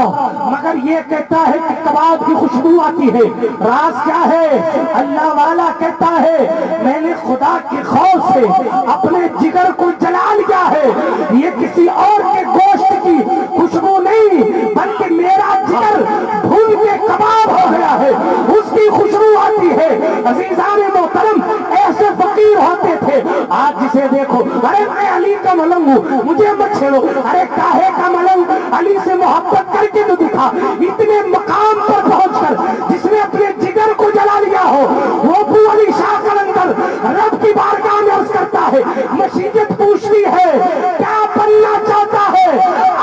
مگر یہ کہتا ہے کہ کباب کی خوشبو آتی ہے, راز کیا ہے؟ اللہ والا کہتا ہے میں نے خدا کے خوف سے اپنے جگر کو جلا لیا ہے. یہ کسی اور کے گوشت کی خوشبو نہیں بلکہ میرا جگر بھون کے کباب ہو گیا ہے, اس کی خوشبو آتی ہے. عزیزان محترم, ایسے فقیر ہوتے تھے. آج جسے دیکھو ارے میں علی کا ملنگ ہوں مجھے مت چھیڑو, ارے کاہے کا ملنگ, علی سے محبت کر کے تو دکھا. اتنے مقام پر پہنچ کر جس نے اپنے جگر کو جلا لیا ہو وہ ابو علی شاہ قلندر رب کی بارگاہ میں عرض کرتا ہے. مشیت پوچھتی ہے کیا بننا چاہتا ہے؟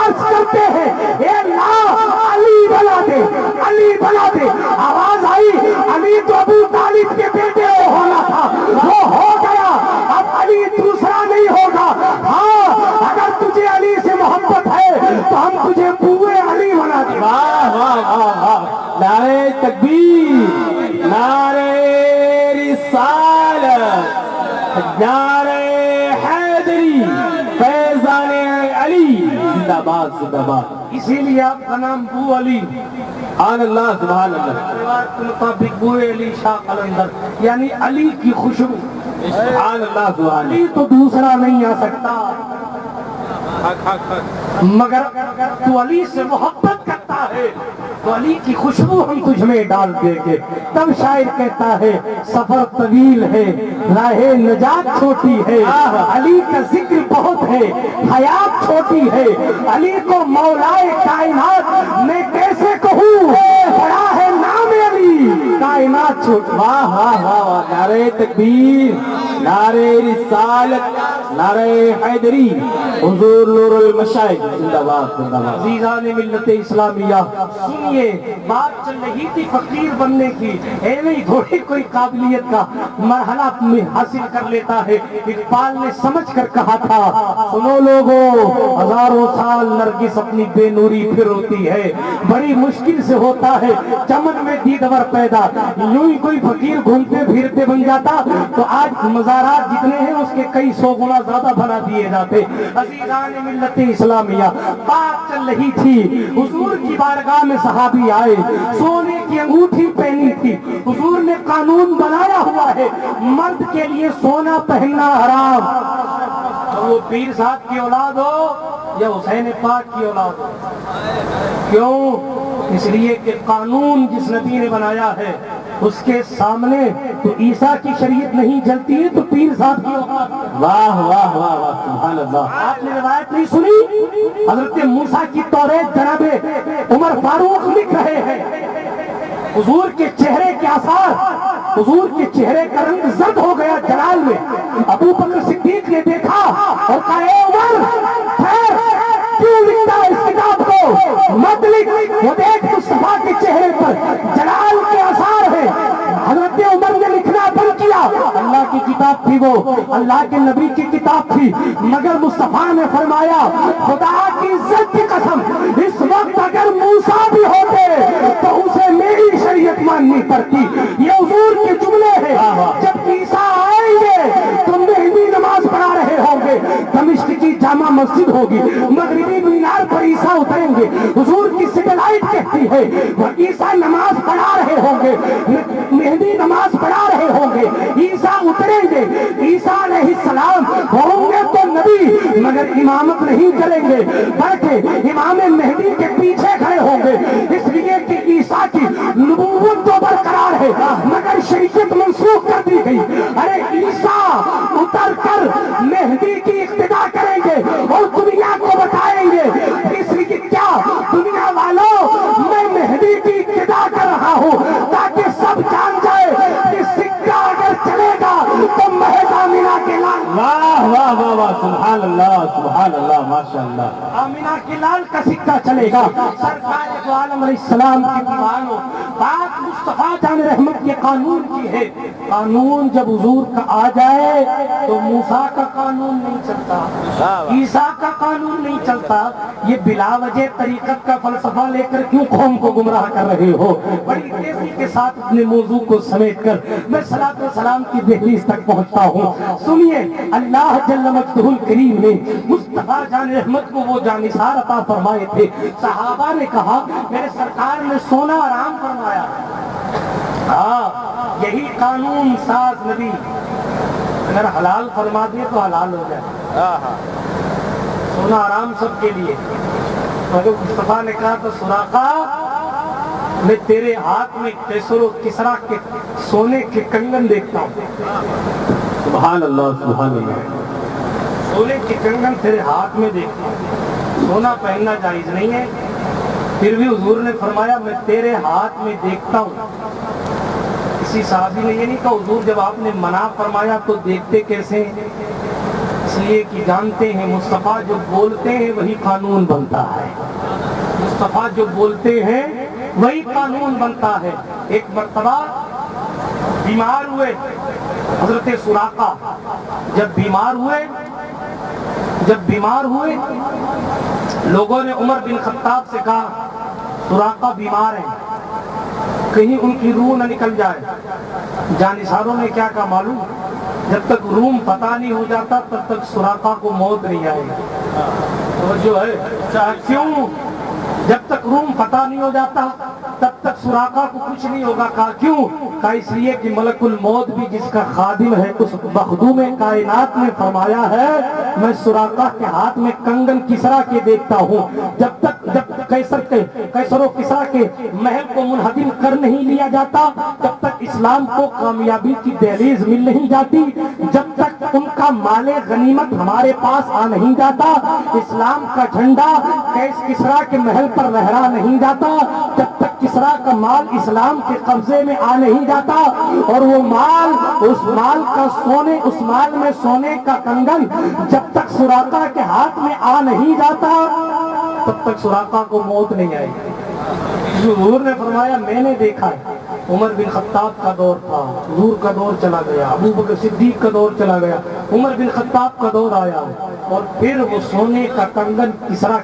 عرض کرتے ہیں اے اللہ علی بنا دے, علی بنا دے. آواز آئی علی تو ابو طالب کے بیٹے کو ہونا تھا, وہ ہو گیا, اب علی دوسرا نہیں ہوگا. ہاں اگر تجھے علی سے محبت ہے تو ہم تجھے بوئے علی بنا دیں. واہ واہ واہ واہ, نعرے تکبیر, نعرے رسالت, نعرے حیدری, فیضان علی, زندہ باد زندہ باد. اسی لیے آپ کا نام بو علی, سبحان اللہ سبحان اللہ. روایت کے مطابق بوئے علی شاہ قلندر یعنی علی کی خوشبو. سبحان اللہ سبحان علی تو دوسرا نہیں آ سکتا مگر تو علی سے محبت کرتا ہے تو علی کی خوشبو ہم تجھ میں ڈال دیں گے. تب شاعر کہتا ہے سفر طویل ہے راہ نجات چھوٹی ہے, علی کا ذکر بہت ہے حیات چھوٹی ہے. علی کو مولائے کائنات میں کیسے کہوں, بڑا ہے نام علی کائنات چھوٹی. واہ واہ واہ واہ, نعرے تکبیر, نعرے رسالت, نعرے حیدری, حضور نور المشائخ, زندہ باد زندہ باد. عزیزان ملت اسلامیہ سنیے, بات چل رہی تھی فقیر بننے کی. نہیں تھوڑی کوئی قابلیت کا مرحلہ حاصل کر لیتا ہے. اقبال نے سمجھ کر کہا تھا سنو لوگوں, ہزاروں سال نرگس اپنی بے نوری پھر ہوتی ہے, بڑی مشکل سے ہوتا ہے چمن میں دیدور پیدا. یوں ہی کوئی فقیر گھومتے پھرتے بن جاتا تو آج مزارات جتنے ہیں اس کے کئی 100 گنا زیادہ بنا دیے جاتے. عزیزان ملت اسلامیہ بات چل رہی تھی, حضور کی بارگاہ میں صحابی آئے, سونے کی انگوٹھی پہنی تھی. حضور نے قانون بنایا ہوا ہے مرد کے لیے سونا پہننا حرام, وہ پیر صاحب کی اولاد ہو یا حسین پاک کی اولاد ہو. کیوں؟ اس لیے کہ قانون جس نبی نے بنایا ہے اس کے سامنے تو عیسیٰ کی شریعت نہیں جلتی ہے تو پیر صاحب کی اولاد. واہ واہ واہ واہ, سبحان اللہ. آپ نے روایت نہیں سنی, حضرت موسیٰ کی توریت جناب عمر فاروق لکھ رہے ہیں, حضور کے چہرے کے آثار, حضور کے چہرے کا رنگ زرد ہو گیا جلال میں. ابو بکر صدیق نے دیکھا اور کہا اے عمر خیر کیوں لکھتا ہے اس کتاب کو, مت لکھ, وہ دیکھ مصطفیٰ کے چہرے پر جلال کے آثار ہیں. حضرت عمر نے لکھنا بند کیا. اللہ کی کتاب تھی وہ, اللہ کے نبی کی کتاب تھی, مگر مصطفیٰ نے فرمایا خدا کی عزت کی قسم اس وقت اگر موسیٰ بھی ہوتے تو اسے میری شریعت ماننی پڑتی. یہ حضور کے جملے ہیں. جب عیسیٰ آئیں گے تو مہدی نماز پڑھا رہے ہوں گے, دمشق کی جامع مسجد ہوگی, مغربی مینار پر عیسیٰ اتریں گے, حضور کی سیٹلائٹ کہتی ہے وہ عیسیٰ نماز پڑھا رہے ہوں گے, مہدی نماز پڑھا رہے ہوں گے, عیسیٰ اتریں گے, عیسیٰ علیہ السلام ہوں گے تو نبی مگر امامت نہیں کریں گے بلکہ امام مہدی کے پیچھے کھڑے ہوں گے. اس لیے کہ عیسیٰ کی نبوت تو برقرار ہے مگر شریعت منسوخ کر دی گئی. ارے عیسیٰ اتر کر مہدی کی اقتدا کریں گے اور دنیا کو بتائیں گے. اس لیے کیا دنیا والوں میں مہدی کی اقتدا کر رہا ہوں تاکہ سب جان جائے کہ سکہ اگر چلے گا تو محض آمینہ کے لال. واہ واہ واہ واہ, سبحان اللہ سبحان اللہ, ماشاء اللہ. آمینہ کے لال کا سکہ چلے گا. سرکار دو عالم علیہ السلام کی دیوانوں, بات مصطفیٰ جان رحمت یہ قانون کی ہے، قانون جب حضور کا آ جائے تو موسیٰ کا قانون نہیں چلتا، عیسیٰ کا قانون نہیں چلتا۔ یہ بلا وجہ طریقت کا فلسفہ لے کر کیوں قوم کو گمراہ کر رہے ہو؟ بڑی تیزی کے ساتھ اپنے موضوع کو سمیٹ کر میں صلاۃ و سلام کی دہلیز تک پہنچتا ہوں۔ سنیے، اللہ جل مجدہ الکریم نے مصطفیٰ جان رحمت کو وہ جانثار عطا فرمائے تھے۔ صحابہ نے کہا میرے سرکار نے سونا آرام فرمایا، ہاں یہی قانون ساز نبی اگر حلال فرما دے تو حلال ہو جائے، سونا آرام سب کے لیے۔ مگر مصطفیٰ نے کہا تو سراقہ میں تیرے ہاتھ میں کیسر و کسرا کے سونے کے کنگن دیکھتا ہوں، سبحان اللہ سبحان اللہ، سونے کے کنگن تیرے ہاتھ میں دیکھتا ہوں۔ سونا پہننا جائز نہیں ہے، پھر بھی حضور نے فرمایا میں تیرے ہاتھ میں دیکھتا ہوں۔ کسی صحابی نے یہ نہیں کہا حضور جب آپ نے منع فرمایا تو دیکھتے کیسے؟ اس لیے کہ جانتے ہیں مصطفیٰ جو بولتے ہیں وہی قانون بنتا ہے، مصطفیٰ جو بولتے ہیں وہی قانون بنتا ہے۔ ایک مرتبہ بیمار ہوئے حضرت سراقہ، جب بیمار ہوئے لوگوں نے عمر بن خطاب سے کہا سراقہ بیمار ہیں، کہیں ان کی روح نہ نکل جائے۔ جانثاروں نے کیا کہا معلوم؟ جب تک روم پتہ نہیں ہو جاتا تب تک سراقہ کو موت نہیں آئے گی۔ توجہ ہے؟ کیوں؟ جب تک روم پتہ نہیں ہو جاتا تب تک سراقہ کو کچھ نہیں ہوگا۔ کہا کیوں؟ کہا اس لیے کہ ملک الموت بھی جس کا خادم ہے، اس مخدوم کائنات نے فرمایا ہے میں سراقہ کے ہاتھ میں کنگن کسرا کے دیکھتا ہوں، جب قیصر و کسرا کے محل کو منہدم کر نہیں لیا جاتا، جب تک اسلام کو کامیابی کی دہلیز مل نہیں جاتی، جب تک ان کا مال غنیمت ہمارے پاس آ نہیں جاتا، اسلام کا جھنڈا کسرا کے محل پر لہرا نہیں جاتا، جب تک کسرا کا مال اسلام کے قبضے میں آ نہیں جاتا، اور وہ مال اس مال میں سونے کا کنگن جب تک سراقہ کے ہاتھ میں آ نہیں جاتا تب تک سراقہ کو موت نہیں آئی۔ حضور نے فرمایا میں نے دیکھا ہے، عمر بن خطاب کا دور تھا، حضور کا دور چلا گیا، ابو بکر صدیق کا دور چلا گیا، عمر بن خطاب کا دور آیا، اور پھر وہ سونے کا کنگن کسرا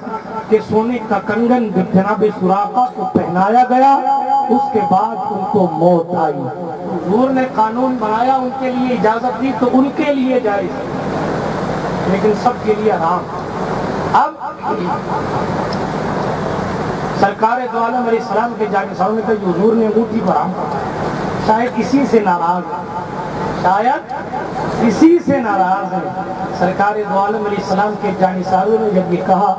کے سونے کا کنگن جناب سراقہ کو پہنایا گیا، اس کے بعد ان کو موت آئی۔ حضور نے قانون بنایا، ان کے لیے اجازت دی تو ان کے لیے جائز، لیکن سب کے لیے حرام۔ اب سرکار دو عالم علیہ السلام کے جانثاروں نے کہا حضور نے انگوٹھی پر حرام کیا، شاید اسی سے ناراض ہے۔ سرکار دو عالم علیہ السلام کے جانثاروں نے جب یہ کہا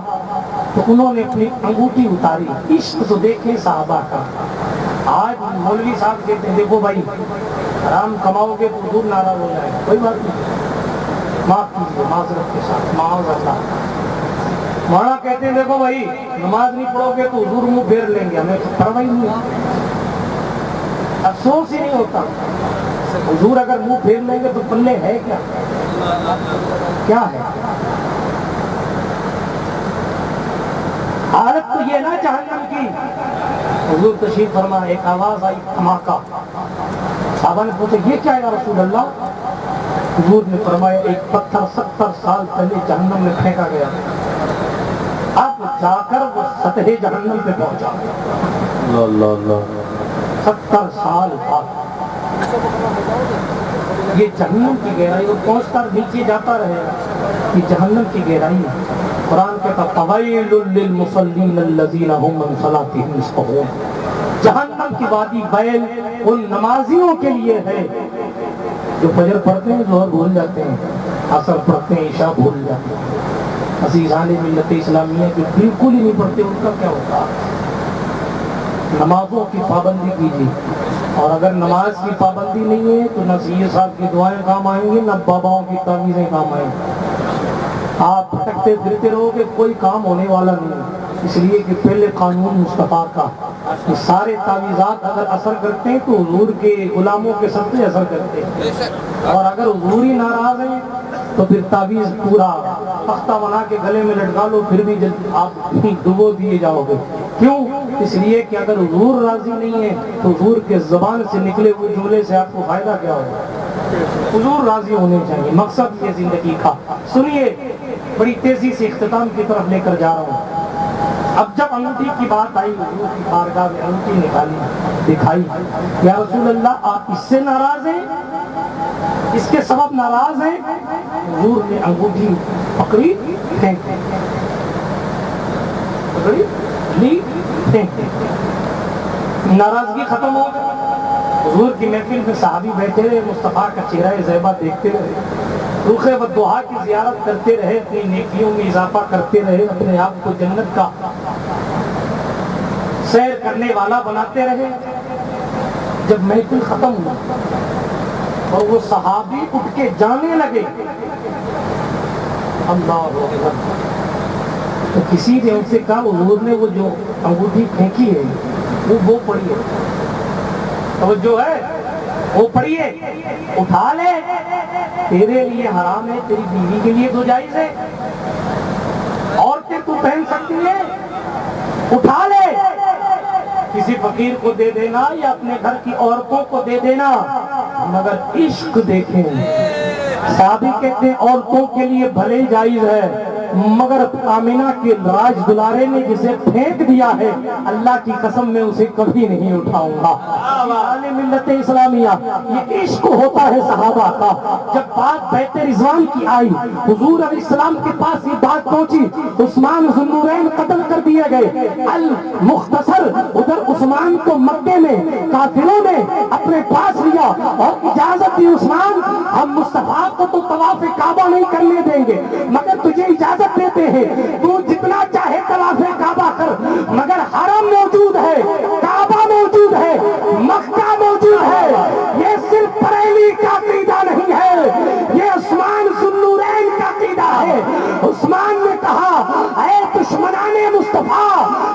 تو انہوں نے اپنی انگوٹھی اتاری۔ عشق تو دیکھیں صحابہ کا۔ آج مولوی صاحب کہتے ہیں دیکھو بھائی حرام کماؤ گے تو حضور ناراض ہو جائے گا، کوئی بات نہیں، معاف کیجیے معذرت کے ساتھ، معاذ اللہ۔ مولانا کہتے ہیں دیکھو بھائی نماز نہیں پڑھو گے تو حضور منہ پھیر لیں گے، ہمیں پرواہ ہی نہیں، افسوس ہی نہیں ہوتا۔ حضور اگر منہ پھیر لیں گے تو پلے ہے کیا ہے؟ حالت تو یہ نہ جہنم کی۔ حضور تشریف فرما، ایک آواز آئی دھماکہ، صحابہ نے پوچھا یہ کیا یا رسول اللہ؟ حضور نے فرمایا ایک پتھر 70 سال پہلے جہنم میں پھینکا گیا، اب جا کر وہ سطح جہنم پہ پہنچا۔ 70 سال بعد یہ جہنم کی گہرائی، وہ پہنچ کر نیچے جاتا رہے گا، یہ جہنم کی گہرائی ہے۔ قرآن کہتا فویل للمصلین الذین هم عن صلاتهم ساہون، جہنم کی وادی ویل ان نمازیوں کے لیے ہے جو فجر پڑھتے ہیں ظہر بھول جاتے ہیں، عصر پڑھتے ہیں عشاء بھول جاتے ہیں۔ عزیزان ملت اسلامیہ جو بالکل ہی نہیں پڑھتے ان کا کیا ہوتا؟ نمازوں کی پابندی کیجیے، اور اگر نماز کی پابندی نہیں ہے تو نہ سید صاحب کی دعائیں کام آئیں گی، نہ باباؤں کی تعویذیں کام آئیں گی۔ آپ بھٹکتے پھرتے رہو گے کوئی کام ہونے والا نہیں، اس لیے کہ پہلے قانون مصطفیٰ کا، سارے تعویذات اگر اثر کرتے ہیں تو حضور کے غلاموں کے سب سے اثر کرتے ہیں، اور اگر حضور ہی ناراض ہیں تو پھر تعویذ پورا تختہ بنا کے گلے میں لٹکا لو، پھر بھی آپ ڈبو دیے جاؤ گے۔ کیوں؟ اس لیے کہ اگر حضور راضی نہیں ہے تو حضور کے زبان سے نکلے ہوئے جملے سے آپ کو فائدہ کیا ہوگا؟ حضور راضی ہونے چاہیے، مقصد یہ زندگی کا۔ سنیے، بڑی تیزی سے اختتام کی طرف لے کر جا رہا ہوں۔ اب جب انگوٹھی کی بات آئی، حضور کی بارگاہ میں انگوٹھی نکالی، دکھائی، یا رسول اللہ آپ اس سے ناراض ہیں، اس کے سبب ناراض ہیں؟ حضور نے انگوٹھی پکڑی، پھینک دی، پکڑی لی، پھینک دی، ناراضگی ختم ہو گئی۔ حضور کی محفل میں صحابی بیٹھے رہے، مصطفیٰ کا چہرہ زیبا دیکھتے رہے، رخ والضحیٰ کی زیارت کرتے رہے، اپنی نیکیوں میں اضافہ کرتے رہے، اپنے آپ کو جنت کا سیر کرنے والا بناتے رہے۔ جب محفل ختم ہوا اور وہ صحابی اٹھ کے جانے لگے، اللہ اکبر، تو کسی نے ان سے کہا حضور نے وہ جو انگوٹھی پھینکی ہے وہ پڑی ہے، توجہ ہے، وہ پڑھیے، اٹھا لے، تیرے لیے حرام ہے، تیری بیوی کے لیے تو جائز ہے، عورتیں تو پہن سکتی ہیں، اٹھا لے، کسی فقیر کو دے دینا یا اپنے گھر کی عورتوں کو دے دینا، مگر عشق دیکھیں، صحابی کہتے ہیں عورتوں کے لیے بھلے جائز ہے، مگر آمینہ کے راج دلارے نے جسے پھینک دیا ہے، اللہ کی قسم میں اسے کبھی نہیں اٹھاؤں گا۔ ملت اسلامیہ، یہ عشق ہوتا ہے صحابہ کا۔ جب بات بیت رضوان کی آئی، حضور علیہ السلام کے پاس یہ بات پہنچی، عثمان ذو النورین قتل کر دیے گئے، المختصر ادھر عثمان کو مکے میں کافروں نے اپنے پاس لیا اور اجازت دی، عثمان ہم مصطفیٰ کو تو طواف کعبہ نہیں کرنے دیں گے، مگر تجھے اجازت دیتے ہیں، تو جتنا چاہے طواف کعبہ کر، مگر حرم موجود ہے، کعبہ موجود ہے، مکہ موجود ہے۔ یہ صرف بریلی کا عقیدہ نہیں ہے، یہ عثمان ذو النورین کا عقیدہ ہے۔ عثمان نے کہا اے دشمنان مصطفیٰ،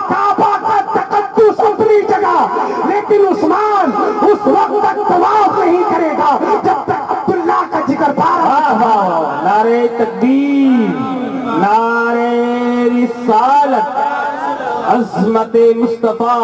کعبہ کا تقدس اپنی جگہ، لیکن عثمان اس وقت تک طواف نہیں کرے گا جب تک عبداللہ کا ذکر نعرہ تکبیر، نعرہ رسالت، عظمت مصطفیٰ،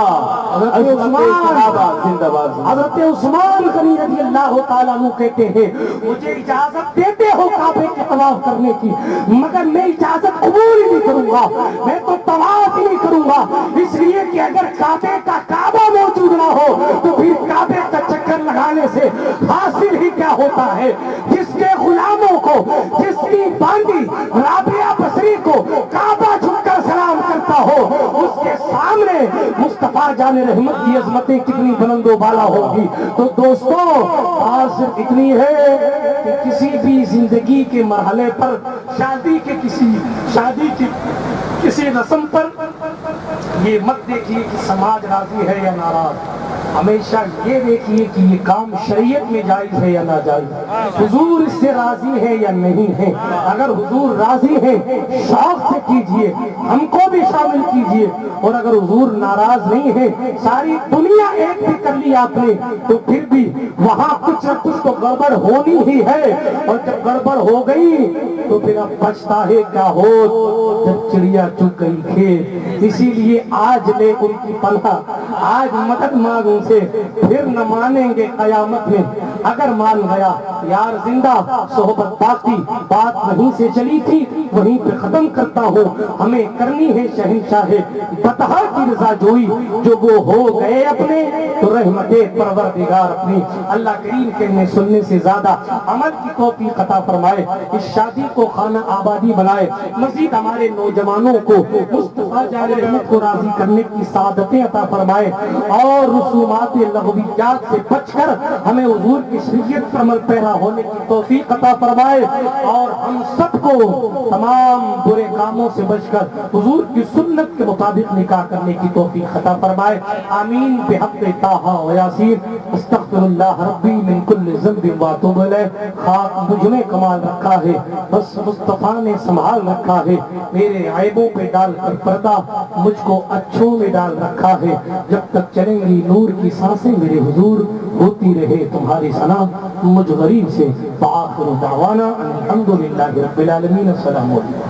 حضرت عثمان غنی رضی اللہ تعالیٰ عنہ کہتے ہیں مجھے اجازت دیتے ہو کعبے کے طواف کرنے کی، مگر میں اجازت قبول نہیں کروں گا، میں تو طواف نہیں کروں گا، اس لیے کہ اگر کعبے کا کعبہ موجود نہ ہو تو پھر کعبے کا چکر لگانے سے حاصل ہی کیا ہوتا ہے؟ جس کے غلاموں کو، جس کی باندی رابعہ بصری کو کعبہ جھک کر سلام کرتا ہو، اس کے سامنے مصطفیٰ جان رحمت کی عظمتیں کتنی بلند و بالا ہوگی۔ تو دوستو، بات صرف اتنی ہے کہ کسی بھی زندگی کے مرحلے پر، شادی کی کسی رسم پر یہ مت دیکھیے کہ سماج راضی ہے یا ناراض، ہمیشہ یہ دیکھیے کہ یہ کام شریعت میں جائز ہے یا ناجائز، حضور اس سے راضی ہے یا نہیں ہے۔ اگر حضور راضی ہے شوق سے کیجئے، ہم کو بھی شامل کیجئے، اور اگر حضور ناراض نہیں ہے، ساری دنیا ایک بھی کر لی آپ نے، تو پھر بھی وہاں کچھ نہ کچھ تو گڑبڑ ہونی ہی ہے، اور جب گڑبڑ ہو گئی تو پھر اب بچتا ہے کیا ہو جب چڑیا چگ گئی کھیت۔ اسی لیے آج لے ان کی پناہ، آج مدد مانگ ان سے، پھر نہ مانیں گے قیامت میں۔ اگر مان گیا یار زندہ، صحبت باقی، بات وہیں سے چلی تھی وہیں پہ ختم کرتا ہوں۔ ہمیں کرنی ہے شہنشاہ بطحا کی رضا جوئی، جو وہ ہو گئے اپنے تو رحمت پروردگار اپنی۔ اللہ کریم کہنے سننے سے زیادہ عمل کی توفیق عطا فرمائے، اس شادی کو خانہ آبادی بنائے، مزید ہمارے نوجوانوں کو مصطفیٰ جان رحمت کو راضی کرنے کی سعادتیں عطا فرمائے، اور رسومات لغویات سے بچ کر ہمیں حضور کی شریعت پر عمل پیرا ہونے کی توفیق عطا فرمائے، اور ہم سب کو تمام برے کاموں سے بچ کر حضور کی سنت کے مطابق نکاح کرنے کی توفیق عطا فرمائے۔ آمین بحق طٰہٰ و یاسین۔ استغفر اللہ ربی من کل ذنب واتوب الیہ۔ خاک مجھ میں کمال رکھا ہے، بس مصطفیٰ نے سنبھال رکھا ہے، میرے عیبوں پہ ڈال کر پردہ مجھ کو اچھوں میں ڈال رکھا ہے، جب تک چلیں گی نور کی سانسیں میرے حضور، ہوتی رہے تمہاری ثنا مجھ غریب سے۔ فآخر دعوانا الحمدللہ رب العالمین۔ السلام علیکم۔